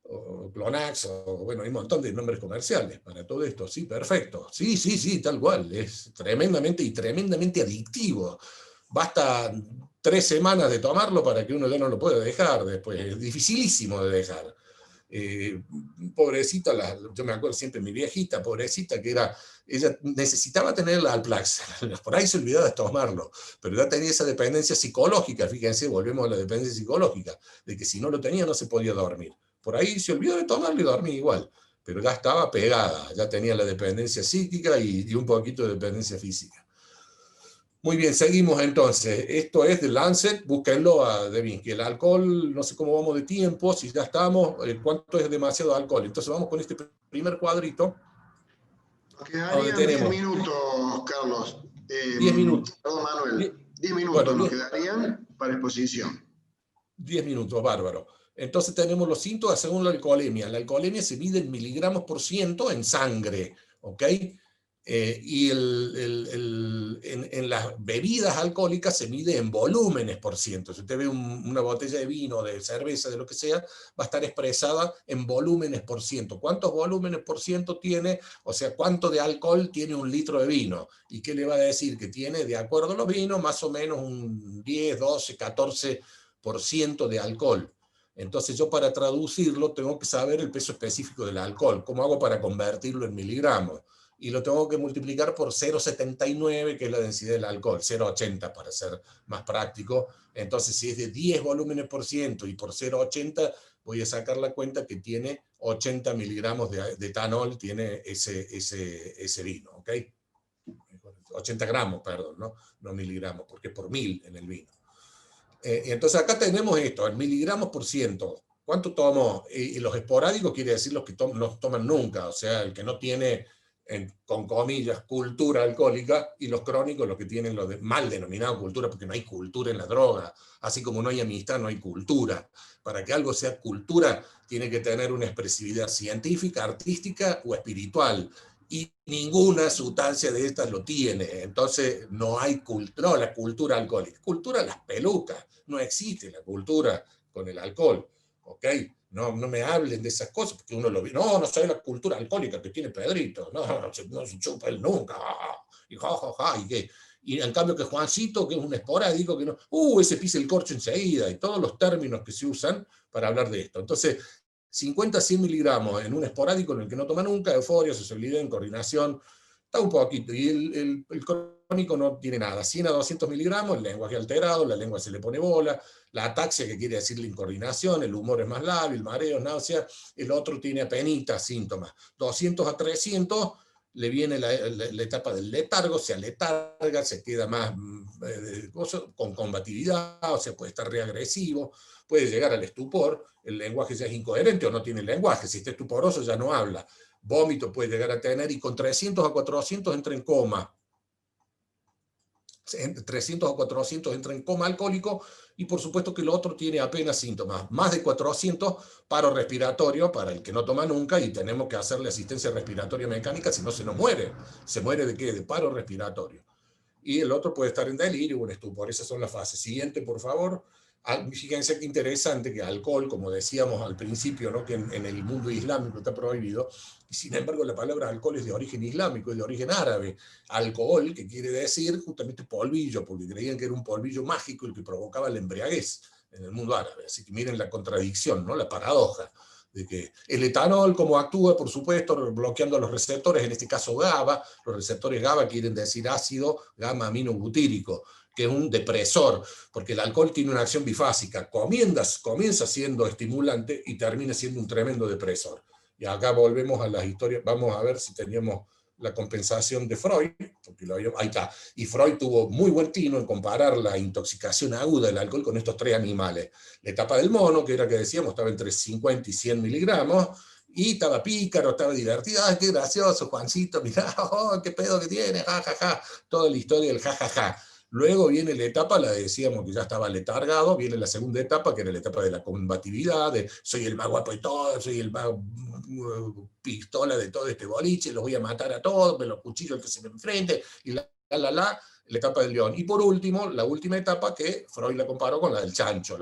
O Clonax, o bueno, hay un montón de nombres comerciales para todo esto. Sí, perfecto. Sí, tal cual. Es tremendamente adictivo. Basta 3 semanas de tomarlo para que uno ya no lo pueda dejar después. Es dificilísimo de dejar. Pobrecita, yo me acuerdo siempre mi viejita, pobrecita, que ella necesitaba tener la Alplax, por ahí se olvidaba de tomarlo, pero ya tenía esa dependencia psicológica, fíjense, volvemos a la dependencia psicológica, de que si no lo tenía no se podía dormir. Por ahí se olvidó de tomarlo y dormía igual, pero ya estaba pegada, ya tenía la dependencia psíquica y un poquito de dependencia física. Muy bien, seguimos entonces. Esto es de Lancet, búsquenlo a Devinsky. El alcohol, no sé cómo vamos de tiempo, si ya estamos, cuánto es demasiado alcohol. Entonces vamos con este primer cuadrito. Quedarían 10 minutos, Carlos. 10 minutos. Perdón, Manuel. 10 minutos bueno, nos quedarían para exposición. 10 minutos, bárbaro. Entonces tenemos los síntomas según la alcoholemia. La alcoholemia se mide en miligramos por ciento en sangre, ¿ok? Y en las bebidas alcohólicas se mide en volúmenes por ciento. Si usted ve una botella de vino, de cerveza, de lo que sea, va a estar expresada en volúmenes por ciento. ¿Cuántos volúmenes por ciento tiene? O sea, ¿cuánto de alcohol tiene un litro de vino? ¿Y qué le va a decir? Que tiene, de acuerdo a los vinos, más o menos un 10, 12, 14% de alcohol. Entonces yo para traducirlo tengo que saber el peso específico del alcohol. ¿Cómo hago para convertirlo en miligramos? Y lo tengo que multiplicar por 0,79, que es la densidad del alcohol, 0,80 para ser más práctico. Entonces, si es de 10 volúmenes por ciento y por 0,80, voy a sacar la cuenta que tiene 80 miligramos de etanol, tiene ese vino, ¿ok? 80 gramos, perdón, no miligramos, porque es por 1000 en el vino. Entonces acá tenemos esto, en miligramos por ciento. ¿Cuánto tomo? Y los esporádicos quiere decir los que no toman nunca, o sea, el que no tiene, con comillas, cultura alcohólica, y los crónicos, los que tienen lo mal denominado cultura, porque no hay cultura en la droga, así como no hay amistad, no hay cultura. Para que algo sea cultura, tiene que tener una expresividad científica, artística o espiritual, y ninguna sustancia de estas lo tiene. Entonces no hay cultura, la cultura alcohólica. Cultura las pelucas, no existe la cultura con el alcohol, ¿ok? No me hablen de esas cosas, porque uno lo ve, no sabe la cultura alcohólica que tiene Pedrito, no se chupa él nunca, y jajaja, y qué. Y en cambio que Juancito, que es un esporádico, que no, ese pisa el corcho enseguida, y todos los términos que se usan para hablar de esto. Entonces, 50 a 100 miligramos en un esporádico en el que no toma nunca, euforia, sociabilidad, coordinación, está un poquito. Y el crónico no tiene nada. 100 a 200 miligramos, el lenguaje alterado, la lengua se le pone bola, la ataxia, que quiere decir la incoordinación, el humor es más lábil, mareo, náusea, el otro tiene apenitas síntomas. 200 a 300 le viene la etapa del letargo, se aletarga, se queda más con combatividad, o sea, puede estar reagresivo, puede llegar al estupor, el lenguaje ya es incoherente o no tiene lenguaje, si está estuporoso ya no habla, vómito puede llegar a tener, y con 300 a 400 entra en coma. 300 a 400 entra en coma alcohólico, y por supuesto que el otro tiene apenas síntomas. Más de 400, paro respiratorio para el que no toma nunca, y tenemos que hacerle asistencia respiratoria mecánica, si no se nos muere. ¿Se muere de qué? De paro respiratorio. Y el otro puede estar en delirio o en estupor. Esas son las fases. Siguiente, por favor. Fíjense qué interesante que alcohol, como decíamos al principio, ¿no? Que en el mundo islámico está prohibido, y sin embargo la palabra alcohol es de origen islámico, es de origen árabe. Alcohol, que quiere decir justamente polvillo, porque creían que era un polvillo mágico el que provocaba la embriaguez en el mundo árabe. Así que miren la contradicción, ¿no? La paradoja de que el etanol, como actúa, por supuesto, bloqueando los receptores, en este caso GABA. Los receptores GABA quieren decir ácido gamma-aminobutírico, que es un depresor, porque el alcohol tiene una acción bifásica, comienza siendo estimulante y termina siendo un tremendo depresor. Y acá volvemos a las historias, vamos a ver si teníamos la compensación de Freud, porque ahí está, y Freud tuvo muy buen tino en comparar la intoxicación aguda del alcohol con estos 3 animales. La etapa del mono, que era que decíamos, estaba entre 50 y 100 miligramos, y estaba pícaro, estaba divertido, ¡ay, qué gracioso, Juancito! Mirá, oh, qué pedo que tiene, jajaja, toda la historia del jajaja. Luego viene la etapa, la decíamos que ya estaba letargado, viene la segunda etapa, que era la etapa de la combatividad, de soy el más guapo de todo, soy el más pistola de todo este boliche, los voy a matar a todos, me los cuchillos el que se me enfrente, y la etapa del león. Y por último, la última etapa que Freud la comparó con la del chancho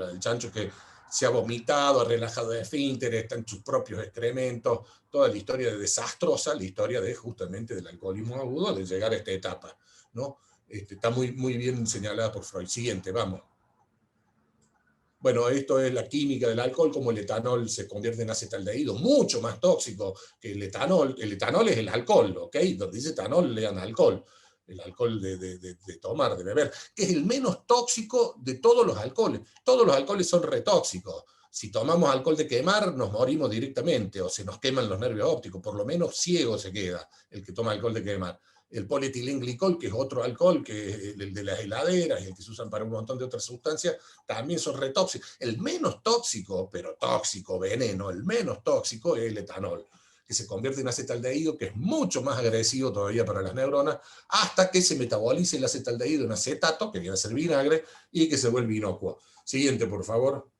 que se ha vomitado, ha relajado de esfínteres, está en sus propios excrementos, toda la historia desastrosa, la historia de justamente del alcoholismo agudo, de llegar a esta etapa, ¿no? Está muy, muy bien señalada por Freud. Siguiente, vamos. Bueno, esto es la química del alcohol, como el etanol se convierte en acetaldehído, mucho más tóxico que el etanol. El etanol es el alcohol, ¿ok? Donde dice etanol, lean alcohol. El alcohol de tomar, de beber, que es el menos tóxico de todos los alcoholes. Todos los alcoholes son retóxicos. Si tomamos alcohol de quemar, nos morimos directamente, o se nos queman los nervios ópticos, por lo menos ciego se queda el que toma alcohol de quemar. El polietilenglicol, que es otro alcohol, que es el de las heladeras, y el que se usan para un montón de otras sustancias, también son retóxicos. El menos tóxico, pero tóxico, veneno, el menos tóxico es el etanol, que se convierte en acetaldehído, que es mucho más agresivo todavía para las neuronas, hasta que se metabolice el acetaldehído en acetato, que viene a ser vinagre, y que se vuelve inocuo. Siguiente, por favor.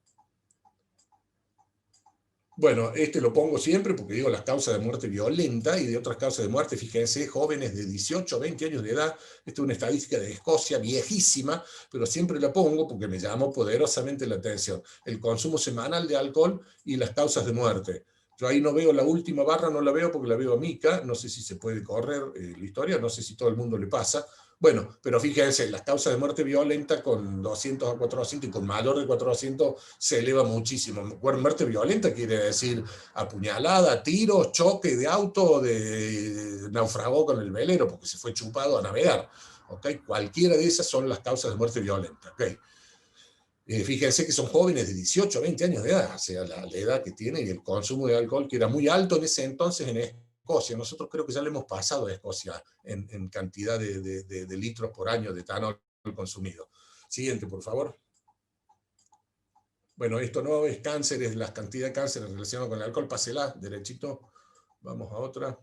Bueno, lo pongo siempre porque digo las causas de muerte violenta y de otras causas de muerte, fíjense, jóvenes de 18 a 20 años de edad. Esta es una estadística de Escocia, viejísima, pero siempre la pongo porque me llamó poderosamente la atención. El consumo semanal de alcohol y las causas de muerte. Yo ahí no veo la última barra, no la veo porque la veo a mica, no sé si se puede correr la historia, no sé si todo el mundo le pasa. Bueno, pero fíjense, las causas de muerte violenta con 200 a 400 y con mayor de 400 se eleva muchísimo. Muerte violenta quiere decir apuñalada, tiros, choque de auto, de naufragó con el velero porque se fue chupado a navegar. ¿Okay? Cualquiera de esas son las causas de muerte violenta. ¿Okay? Fíjense que son jóvenes de 18 a 20 años de edad, o sea, la edad que tienen y el consumo de alcohol, que era muy alto en ese entonces en Escocia. Nosotros creo que ya le hemos pasado a Escocia en cantidad de litros por año de etanol consumido. Siguiente, por favor. Bueno, esto no es cáncer, es la cantidad de cáncer relacionado con el alcohol. Pásela, derechito. Vamos a otra.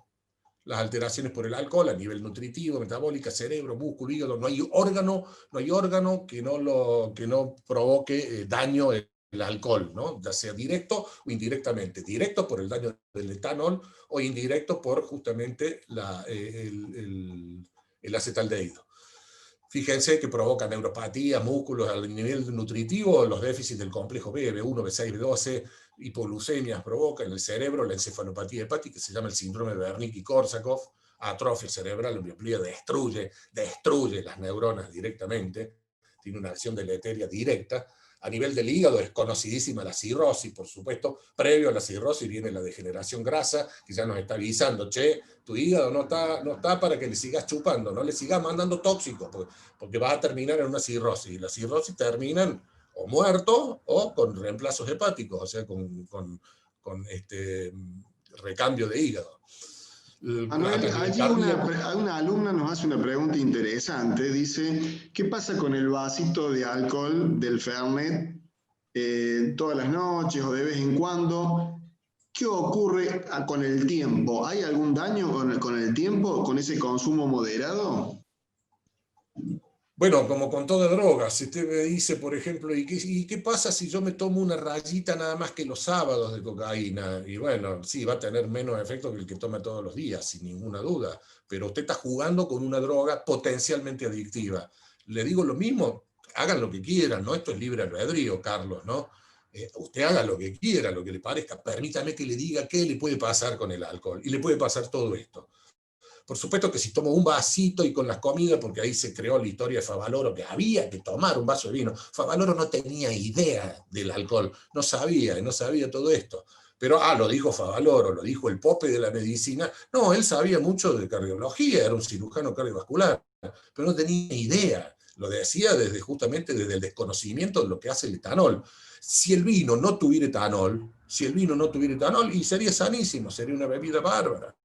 Las alteraciones por el alcohol a nivel nutritivo, metabólica, cerebro, músculo, hígado. No hay órgano que no provoque daño el alcohol, ¿no? Ya sea directo o indirectamente. Directo por el daño del etanol o indirecto por justamente el acetaldehído. Fíjense que provoca neuropatía, músculos a nivel nutritivo, los déficits del complejo B, B1, B6, B12, hipoglucemias provoca en el cerebro la encefalopatía hepática, que se llama el síndrome de Wernicke-Korsakoff, atrofia cerebral, la miopía, destruye las neuronas directamente, tiene una acción deleteria directa. A nivel del hígado es conocidísima la cirrosis, por supuesto. Previo a la cirrosis viene la degeneración grasa, que ya nos está avisando, che, tu hígado no está para que le sigas chupando, no le sigas mandando tóxicos, porque vas a terminar en una cirrosis. Y las cirrosis terminan o muertos o con reemplazos hepáticos, o sea, con recambio de hígado. Manuel, allí una alumna nos hace una pregunta interesante. Dice, ¿qué pasa con el vasito de alcohol del Fernet todas las noches o de vez en cuando? ¿Qué ocurre con el tiempo? ¿Hay algún daño con el tiempo, con ese consumo moderado? Bueno, como con toda droga, si usted me dice, por ejemplo, ¿y qué pasa si yo me tomo una rayita nada más que los sábados de cocaína? Y bueno, sí, va a tener menos efecto que el que toma todos los días, sin ninguna duda, pero usted está jugando con una droga potencialmente adictiva. Le digo lo mismo, hagan lo que quieran, ¿no? Esto es libre albedrío, Carlos, ¿no? Usted haga lo que quiera, lo que le parezca. Permítame que le diga qué le puede pasar con el alcohol. Y le puede pasar todo esto. Por supuesto que si tomo un vasito y con las comidas, porque ahí se creó la historia de Favaloro, que había que tomar un vaso de vino. Favaloro no tenía idea del alcohol, no sabía todo esto. Pero, lo dijo Favaloro, lo dijo el Pope de la medicina. No, él sabía mucho de cardiología, era un cirujano cardiovascular, pero no tenía idea. Lo decía justamente desde el desconocimiento de lo que hace el etanol. Si el vino no tuviera etanol, y sería sanísimo, sería una bebida bárbara.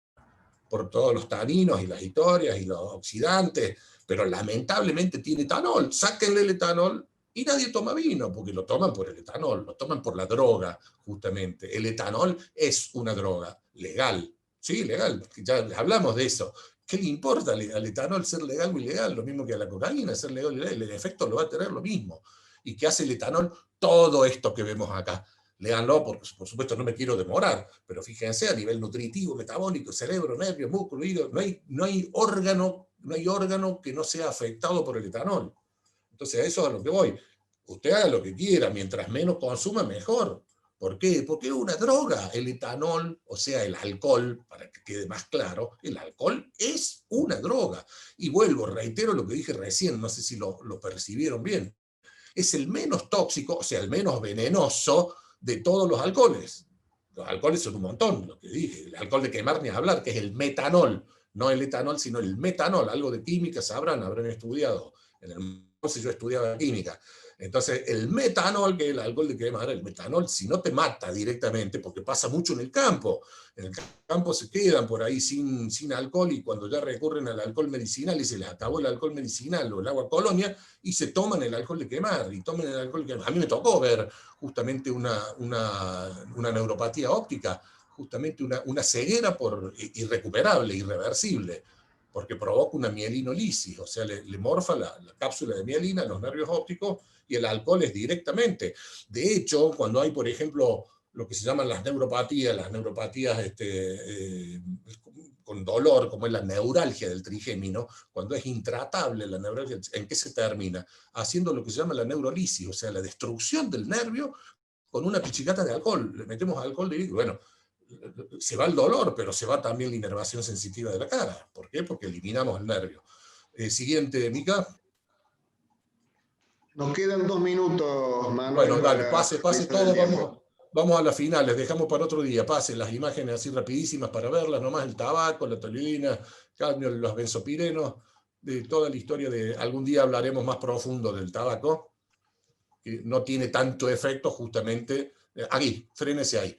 por todos los taninos y las historias y los oxidantes, pero lamentablemente tiene etanol. Sáquenle el etanol y nadie toma vino, porque lo toman por el etanol, lo toman por la droga, justamente. El etanol es una droga legal, sí, legal, ya hablamos de eso. ¿Qué le importa al etanol ser legal o ilegal? Lo mismo que a la cocaína ser legal o ilegal, el efecto lo va a tener lo mismo. ¿Y qué hace el etanol? Todo esto que vemos acá. Léanlo, porque por supuesto no me quiero demorar, pero fíjense a nivel nutritivo, metabólico, cerebro, nervios, músculo, hígado, no hay órgano que no sea afectado por el etanol. Entonces a eso es a lo que voy. Usted haga lo que quiera, mientras menos consuma, mejor. ¿Por qué? Porque es una droga. El etanol, o sea, el alcohol, para que quede más claro, el alcohol es una droga. Y vuelvo, reitero lo que dije recién, no sé si lo percibieron bien. Es el menos tóxico, o sea, el menos venenoso de todos los alcoholes. Los alcoholes son un montón, lo que dije. El alcohol de quemar ni hablar, que es el metanol. No el etanol, sino el metanol. Algo de química sabrán, habrán estudiado. En el yo estudiaba química. Entonces, el metanol, que es el alcohol de quemar, el metanol, si no te mata directamente, porque pasa mucho en el campo se quedan por ahí sin alcohol, y cuando ya recurren al alcohol medicinal y se les acabó el alcohol medicinal o el agua colonia, y se toman el alcohol de quemar, y toman el alcohol de quemar. A mí me tocó ver justamente una neuropatía óptica, justamente una ceguera irrecuperable, irreversible, porque provoca una mielinolisis, o sea, le morfa la cápsula de mielina a los nervios ópticos, y el alcohol es directamente. De hecho, cuando hay, por ejemplo, lo que se llaman las neuropatías con dolor, como es la neuralgia del trigémino, cuando es intratable la neuralgia, ¿en qué se termina? Haciendo lo que se llama la neurolisis, o sea, la destrucción del nervio con una pichicata de alcohol. Le metemos alcohol y bueno, se va el dolor, pero se va también la inervación sensitiva de la cara. ¿Por qué? Porque eliminamos el nervio. Siguiente, Mica. Nos quedan 2 minutos, Manuel. Bueno, dale, pase todo, vamos a las finales, dejamos para otro día, pase las imágenes así rapidísimas para verlas, nomás el tabaco, la toluidina, cadmio, los benzopirenos, de toda la historia algún día hablaremos más profundo del tabaco, que no tiene tanto efecto justamente, aquí, frénese ahí.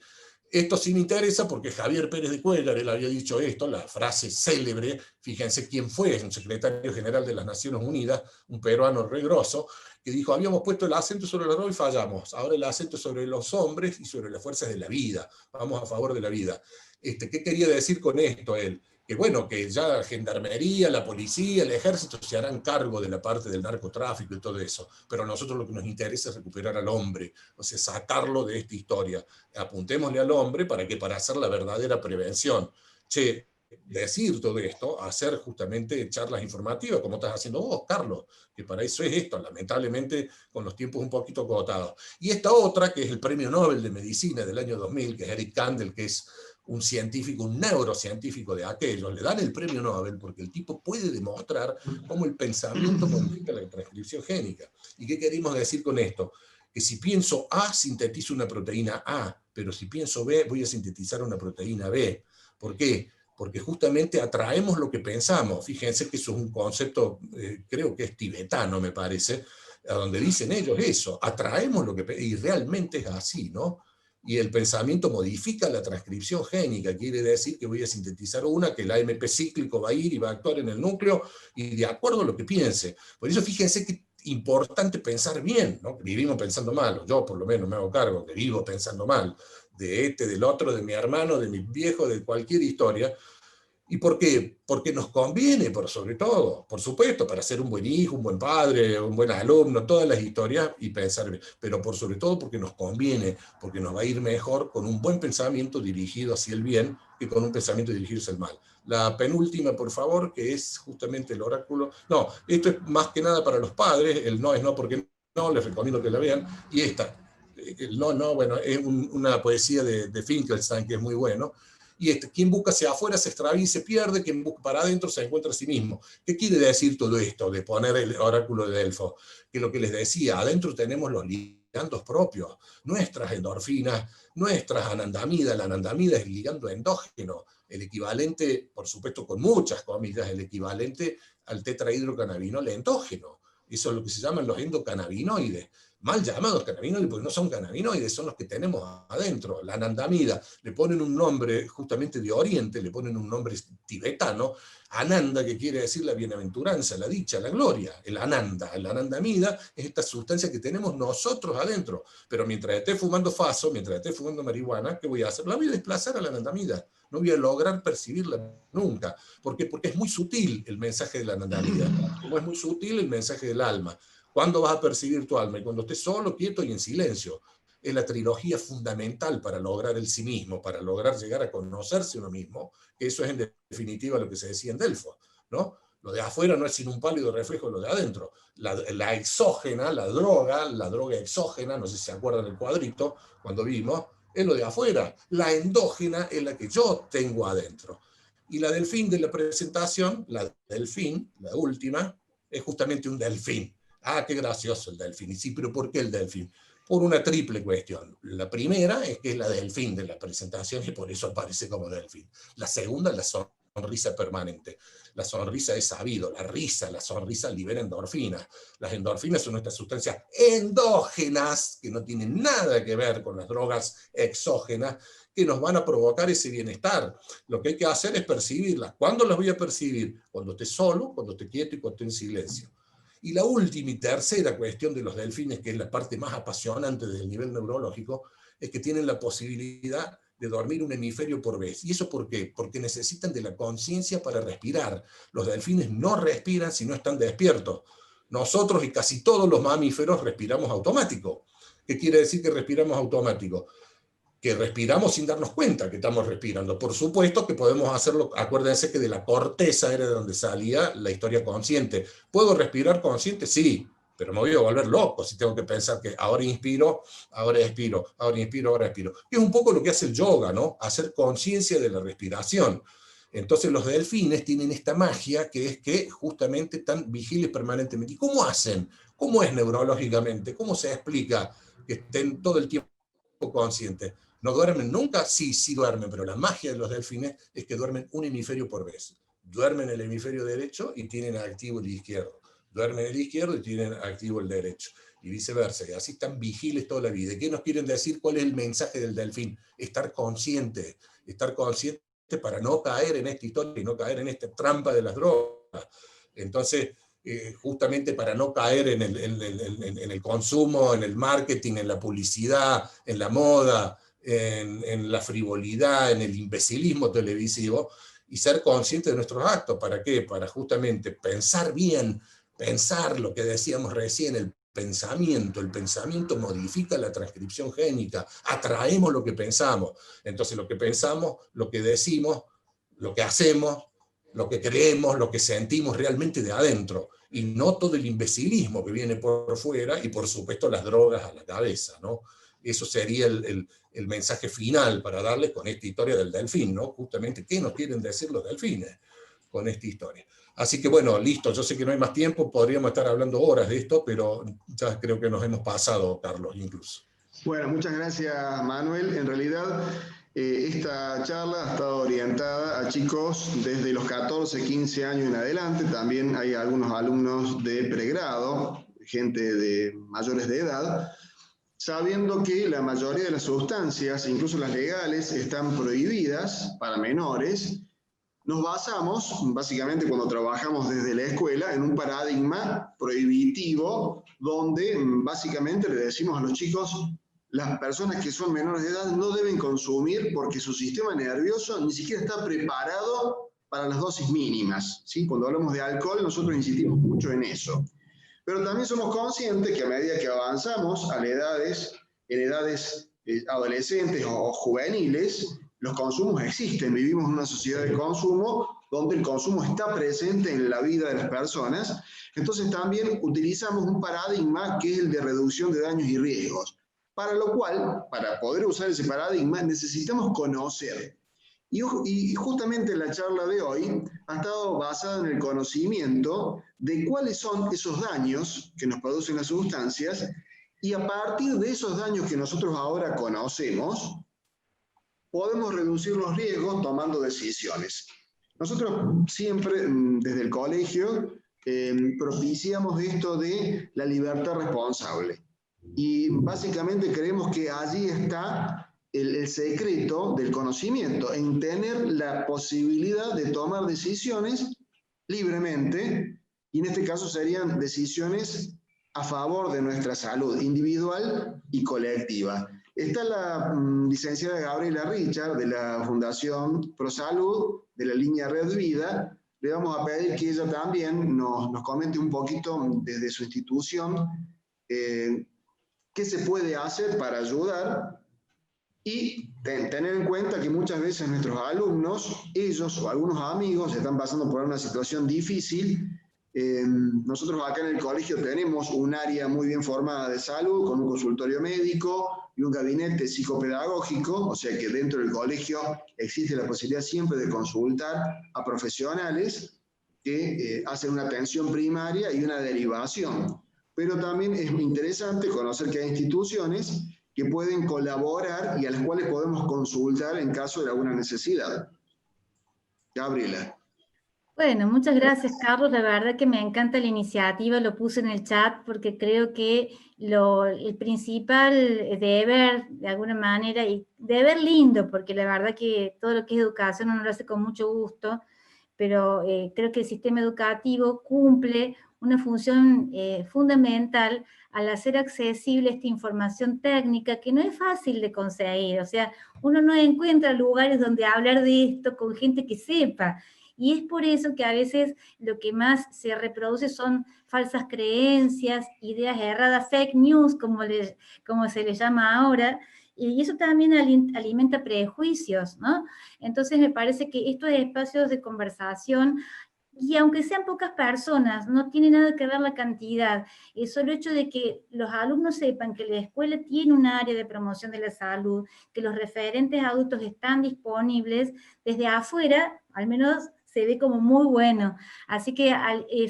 Esto sí me interesa porque Javier Pérez de Cuéllar, él había dicho esto, la frase célebre, fíjense quién fue, es un secretario general de las Naciones Unidas, un peruano re grosso, que dijo, habíamos puesto el acento sobre la droga y fallamos, ahora el acento sobre los hombres y sobre las fuerzas de la vida, vamos a favor de la vida. ¿Qué quería decir con esto él? Que bueno, que ya la gendarmería, la policía, el ejército se harán cargo de la parte del narcotráfico y todo eso, pero a nosotros lo que nos interesa es recuperar al hombre, o sea, sacarlo de esta historia. Apuntémosle al hombre para hacer la verdadera prevención. Che, decir todo esto, hacer justamente charlas informativas, como estás haciendo vos, Carlos, que para eso es esto, lamentablemente con los tiempos un poquito agotados. Y esta otra, que es el Premio Nobel de Medicina del año 2000, que es Eric Kandel, que es un científico, un neurocientífico de aquellos, le dan el premio Nobel porque el tipo puede demostrar cómo el pensamiento modifica la transcripción génica. ¿Y qué queremos decir con esto? Que si pienso A, sintetizo una proteína A, pero si pienso B, voy a sintetizar una proteína B. ¿Por qué? Porque justamente atraemos lo que pensamos. Fíjense que eso es un concepto, creo que es tibetano, me parece, a donde dicen ellos eso, atraemos lo que pensamos, y realmente es así, ¿no? Y el pensamiento modifica la transcripción génica, quiere decir que voy a sintetizar una, que el AMP cíclico va a ir y va a actuar en el núcleo, y de acuerdo a lo que piense. Por eso fíjense que importante pensar bien, ¿no? Vivimos pensando mal, yo por lo menos me hago cargo que vivo pensando mal, del otro, de mi hermano, de mi viejo, de cualquier historia. ¿Y por qué? Porque nos conviene, sobre todo, por supuesto, para ser un buen hijo, un buen padre, un buen alumno, todas las historias y pensar bien, pero por sobre todo porque nos conviene, porque nos va a ir mejor con un buen pensamiento dirigido hacia el bien que con un pensamiento dirigido hacia el mal. La penúltima, por favor, que es justamente el oráculo. No, esto es más que nada para los padres, el no es no porque no, les recomiendo que la vean, y esta, el no, bueno, es una poesía de Finkelstein que es muy bueno. Y quien busca hacia afuera se extravía y se pierde, quien busca para adentro se encuentra a sí mismo. ¿Qué quiere decir todo esto de poner el oráculo de Delfos? Que lo que les decía, adentro tenemos los ligandos propios, nuestras endorfinas, nuestras anandamidas. La anandamida es el ligando endógeno, el equivalente, por supuesto con muchas comillas, el equivalente al tetrahidrocannabinol endógeno. Eso es lo que se llaman los endocannabinoides. mal llamados cannabinoides, porque no son cannabinoides, son los que tenemos adentro. La anandamida, le ponen un nombre justamente de Oriente, le ponen un nombre tibetano, Ananda, que quiere decir la bienaventuranza, la dicha, la gloria, el anandamida es esta sustancia que tenemos nosotros adentro. Pero mientras esté fumando faso, mientras esté fumando marihuana, ¿qué voy a hacer? La voy a desplazar a la anandamida. No voy a lograr percibirla nunca. ¿Por qué? Porque es muy sutil el mensaje de la anandamida, como es muy sutil el mensaje del alma. ¿Cuándo vas a percibir tu alma? Y cuando estés solo, quieto y en silencio. Es la trilogía fundamental para lograr el sí mismo, para lograr llegar a conocerse uno mismo, que eso es en definitiva lo que se decía en Delfos, ¿no? Lo de afuera no es sino un pálido reflejo de lo de adentro. La exógena, la droga exógena, no sé si se acuerdan del cuadrito, cuando vimos, es lo de afuera. La endógena es la que yo tengo adentro. Y la delfín de la presentación, la delfín, la última, es justamente un delfín. Ah, qué gracioso el delfín. Y sí, pero ¿por qué el delfín? Por una triple cuestión. La primera es que es la delfín de la presentación y por eso aparece como delfín. La segunda es la sonrisa permanente. La sonrisa es sabido, la sonrisa libera endorfinas. Las endorfinas son estas sustancias endógenas que no tienen nada que ver con las drogas exógenas que nos van a provocar ese bienestar. Lo que hay que hacer es percibirlas. ¿Cuándo las voy a percibir? Cuando esté solo, cuando esté quieto y cuando esté en silencio. Y la última y tercera cuestión de los delfines, que es la parte más apasionante del nivel neurológico, es que tienen la posibilidad de dormir un hemisferio por vez. ¿Y eso por qué? Porque necesitan de la conciencia para respirar. Los delfines no respiran si no están despiertos. Nosotros y casi todos los mamíferos respiramos automático. ¿Qué quiere decir que respiramos automático? Que respiramos sin darnos cuenta que estamos respirando. Por supuesto que podemos hacerlo, acuérdense que de la corteza era de donde salía la historia consciente. ¿Puedo respirar consciente? Sí, pero me voy a volver loco si tengo que pensar que ahora inspiro, ahora expiro, ahora inspiro, ahora expiro. Es un poco lo que hace el yoga, ¿no? Hacer conciencia de la respiración. Entonces los delfines tienen esta magia que es que justamente están vigiles permanentemente. ¿Y cómo hacen? ¿Cómo es neurológicamente? ¿Cómo se explica que estén todo el tiempo conscientes? ¿No duermen nunca? Sí, sí duermen, pero la magia de los delfines es que duermen un hemisferio por vez. Duermen el hemisferio derecho y tienen activo el izquierdo. Duermen el izquierdo y tienen activo el derecho. Y viceversa. Y así están vigiles toda la vida. ¿Y qué nos quieren decir? ¿Cuál es el mensaje del delfín? Estar consciente para no caer en esta historia y no caer en esta trampa de las drogas. Entonces, justamente para no caer en el consumo, en el marketing, en la publicidad, en la moda, en la frivolidad, en el imbeциlismo televisivo, y ser consciente de nuestros actos. ¿Para qué? Para justamente pensar bien, pensar lo que decíamos recién, el pensamiento modifica la transcripción génica, atraemos lo que pensamos. Entonces lo que pensamos, lo que decimos, lo que hacemos, lo que creemos, lo que sentimos realmente de adentro, y no todo el imbecilismo que viene por fuera, y por supuesto las drogas a la cabeza, ¿no? Eso sería el mensaje final para darles con esta historia del delfín, ¿no? Justamente, ¿qué nos quieren decir los delfines con esta historia? Así que bueno, listo, yo sé que no hay más tiempo, podríamos estar hablando horas de esto, pero ya creo que nos hemos pasado, Carlos, incluso. Bueno, muchas gracias, Manuel. En realidad, esta charla ha estado orientada a chicos desde los 14, 15 años en adelante. También hay algunos alumnos de pregrado, gente de mayores de edad, sabiendo que la mayoría de las sustancias, incluso las legales, están prohibidas para menores. Nos basamos, básicamente cuando trabajamos desde la escuela, en un paradigma prohibitivo, donde básicamente le decimos a los chicos: las personas que son menores de edad no deben consumir porque su sistema nervioso ni siquiera está preparado para las dosis mínimas, ¿sí? Cuando hablamos de alcohol, nosotros insistimos mucho en eso. Pero también somos conscientes que a medida que avanzamos en edades adolescentes o juveniles, los consumos existen. Vivimos en una sociedad de consumo donde el consumo está presente en la vida de las personas. Entonces también utilizamos un paradigma que es el de reducción de daños y riesgos. Para lo cual, para poder usar ese paradigma, necesitamos conocer. Y justamente la charla de hoy ha estado basada en el conocimiento de cuáles son esos daños que nos producen las sustancias, y a partir de esos daños que nosotros ahora conocemos, podemos reducir los riesgos tomando decisiones. Nosotros siempre, desde el colegio, propiciamos esto de la libertad responsable. Y básicamente creemos que allí está el secreto del conocimiento, en tener la posibilidad de tomar decisiones libremente, y en este caso serían decisiones a favor de nuestra salud individual y colectiva. Está la licenciada Gabriela Richard, de la Fundación ProSalud, de la línea Red Vida. Le vamos a pedir que ella también nos comente un poquito desde su institución qué se puede hacer para ayudar, y tener en cuenta que muchas veces nuestros alumnos, ellos o algunos amigos, están pasando por una situación difícil. Nosotros acá en el colegio tenemos un área muy bien formada de salud, con un consultorio médico y un gabinete psicopedagógico, o sea que dentro del colegio existe la posibilidad siempre de consultar a profesionales que hacen una atención primaria y una derivación. Pero también es interesante conocer que hay instituciones que pueden colaborar y a las cuales podemos consultar en caso de alguna necesidad. Gabriela. Bueno, muchas gracias, Carlos. La verdad que me encanta la iniciativa, lo puse en el chat porque creo que el principal deber, de alguna manera, y deber lindo, porque la verdad que todo lo que es educación uno lo hace con mucho gusto, pero creo que el sistema educativo cumple una función fundamental al hacer accesible esta información técnica que no es fácil de conseguir. O sea, uno no encuentra lugares donde hablar de esto con gente que sepa. Y es por eso que a veces lo que más se reproduce son falsas creencias, ideas erradas, fake news, como se le llama ahora, y eso también alimenta prejuicios, ¿no? Entonces me parece que estos espacios de conversación, y aunque sean pocas personas, no tiene nada que ver la cantidad. El solo hecho de que los alumnos sepan que la escuela tiene un área de promoción de la salud, que los referentes adultos están disponibles, desde afuera, al menos se ve como muy bueno. Así que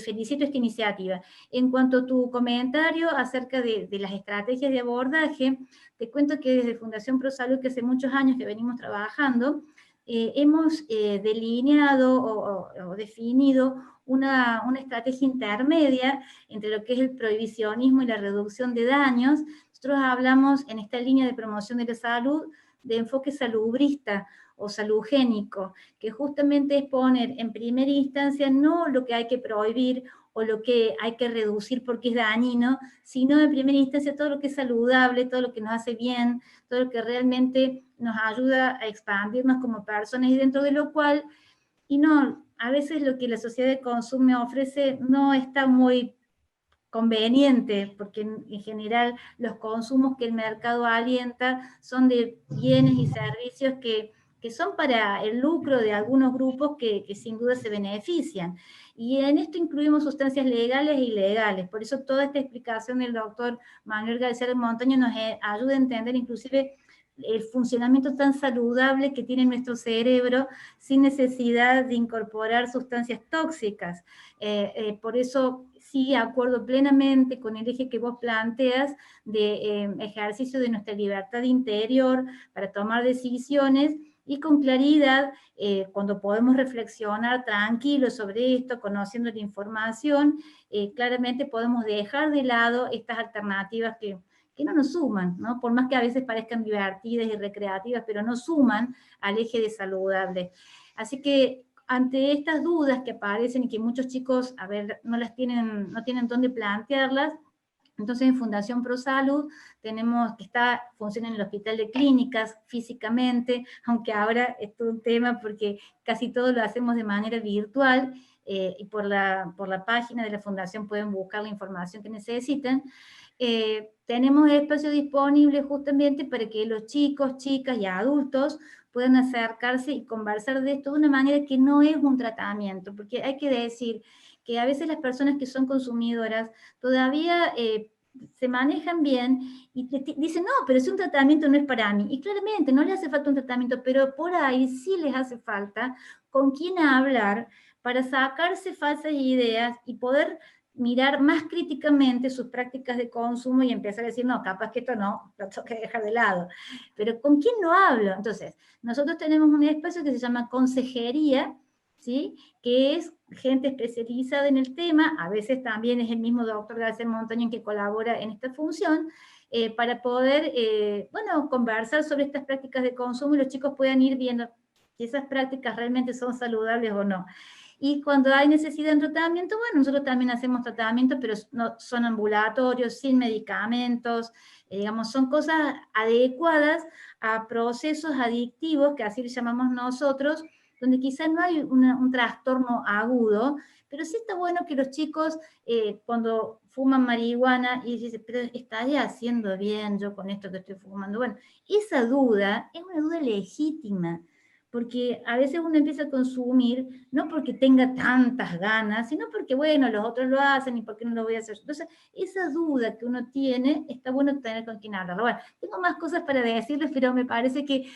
felicito esta iniciativa. En cuanto a tu comentario acerca de las estrategias de abordaje, te cuento que desde Fundación ProSalud, que hace muchos años que venimos trabajando, hemos delineado o definido una estrategia intermedia entre lo que es el prohibicionismo y la reducción de daños. Nosotros hablamos en esta línea de promoción de la salud de enfoque salubrista o salugénico, que justamente es poner en primera instancia no lo que hay que prohibir o lo que hay que reducir porque es dañino, sino en primera instancia todo lo que es saludable, todo lo que nos hace bien, todo lo que realmente nos ayuda a expandirnos como personas, y dentro de lo cual, y no, a veces lo que la sociedad de consumo ofrece no está muy conveniente, porque en general los consumos que el mercado alienta son de bienes y servicios que son para el lucro de algunos grupos que sin duda se benefician. Y en esto incluimos sustancias legales e ilegales. Por eso toda esta explicación del doctor Manuel García Montaño nos ayuda a entender inclusive el funcionamiento tan saludable que tiene nuestro cerebro sin necesidad de incorporar sustancias tóxicas. Por eso sí acuerdo plenamente con el eje que vos planteas de ejercicio de nuestra libertad interior para tomar decisiones, y con claridad, cuando podemos reflexionar tranquilos sobre esto, conociendo la información, claramente podemos dejar de lado estas alternativas que no nos suman, ¿no? Por más que a veces parezcan divertidas y recreativas, pero no suman al eje de saludable. Así que ante estas dudas que aparecen y que muchos chicos, a ver, no tienen dónde plantearlas, entonces en Fundación ProSalud tenemos que funciona en el Hospital de Clínicas físicamente, aunque ahora es todo un tema porque casi todo lo hacemos de manera virtual, y por la página de la Fundación pueden buscar la información que necesiten. Tenemos espacio disponible justamente para que los chicos, chicas y adultos puedan acercarse y conversar de esto de una manera que no es un tratamiento, porque hay que decir que a veces las personas que son consumidoras todavía se manejan bien y dicen, no, pero si un tratamiento no es para mí, y claramente no les hace falta un tratamiento, pero por ahí sí les hace falta con quién hablar para sacarse falsas ideas y poder mirar más críticamente sus prácticas de consumo y empezar a decir, no, capaz que esto no, lo tengo que dejar de lado. Pero ¿con quién lo hablo? Entonces, nosotros tenemos un espacio que se llama consejería, ¿sí? Que es gente especializada en el tema, a veces también es el mismo doctor García Montaño que colabora en esta función, para poder, bueno, conversar sobre estas prácticas de consumo y los chicos puedan ir viendo si esas prácticas realmente son saludables o no. Y cuando hay necesidad de tratamiento, bueno, nosotros también hacemos tratamientos, pero no, son ambulatorios, sin medicamentos, digamos, son cosas adecuadas a procesos adictivos, que así le llamamos nosotros, donde quizás no hay un trastorno agudo, pero sí está bueno que los chicos, cuando fuman marihuana, y dicen, pero ¿estaría haciendo bien yo con esto que estoy fumando? Bueno, esa duda es una duda legítima, porque a veces uno empieza a consumir, no porque tenga tantas ganas, sino porque, bueno, los otros lo hacen y por qué no lo voy a hacer. Entonces, esa duda que uno tiene, está bueno tener con quien hablarlo. Bueno, tengo más cosas para decirles, pero me parece que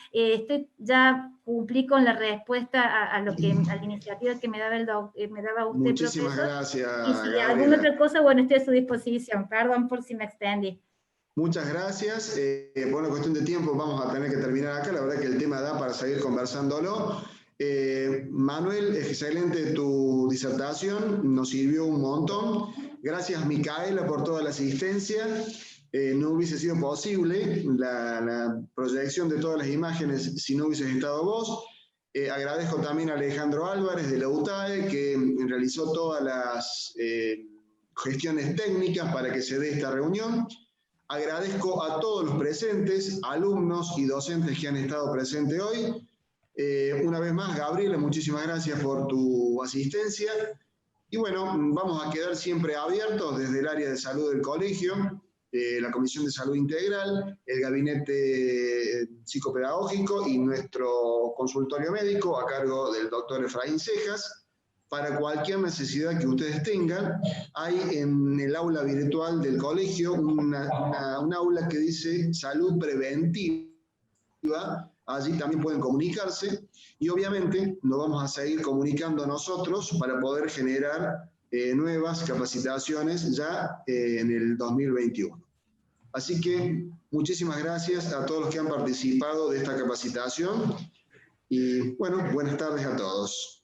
ya cumplí con la respuesta a la iniciativa que me daba, me daba usted, Muchísimas profesor. gracias, Y si Gabriela. alguna otra cosa, bueno, estoy a su disposición. Perdón por si me extendí. Muchas gracias. Por una cuestión de tiempo vamos a tener que terminar acá. La verdad que el tema da para seguir conversándolo. Manuel, excelente tu disertación, nos sirvió un montón. Gracias, Micaela, por toda la asistencia. No hubiese sido posible la proyección de todas las imágenes si no hubieses estado vos. Agradezco también a Alejandro Álvarez de la UTAE, que realizó todas las gestiones técnicas para que se dé esta reunión. Agradezco a todos los presentes, alumnos y docentes que han estado presentes hoy. Una vez más, Gabriela, muchísimas gracias por tu asistencia. Y bueno, vamos a quedar siempre abiertos desde el área de salud del colegio, la Comisión de Salud Integral, el gabinete psicopedagógico y nuestro consultorio médico a cargo del doctor Efraín Cejas. Para cualquier necesidad que ustedes tengan, hay en el aula virtual del colegio un aula que dice salud preventiva. Allí también pueden comunicarse y obviamente nos vamos a seguir comunicando nosotros para poder generar nuevas capacitaciones ya en el 2021. Así que muchísimas gracias a todos los que han participado de esta capacitación y bueno, buenas tardes a todos.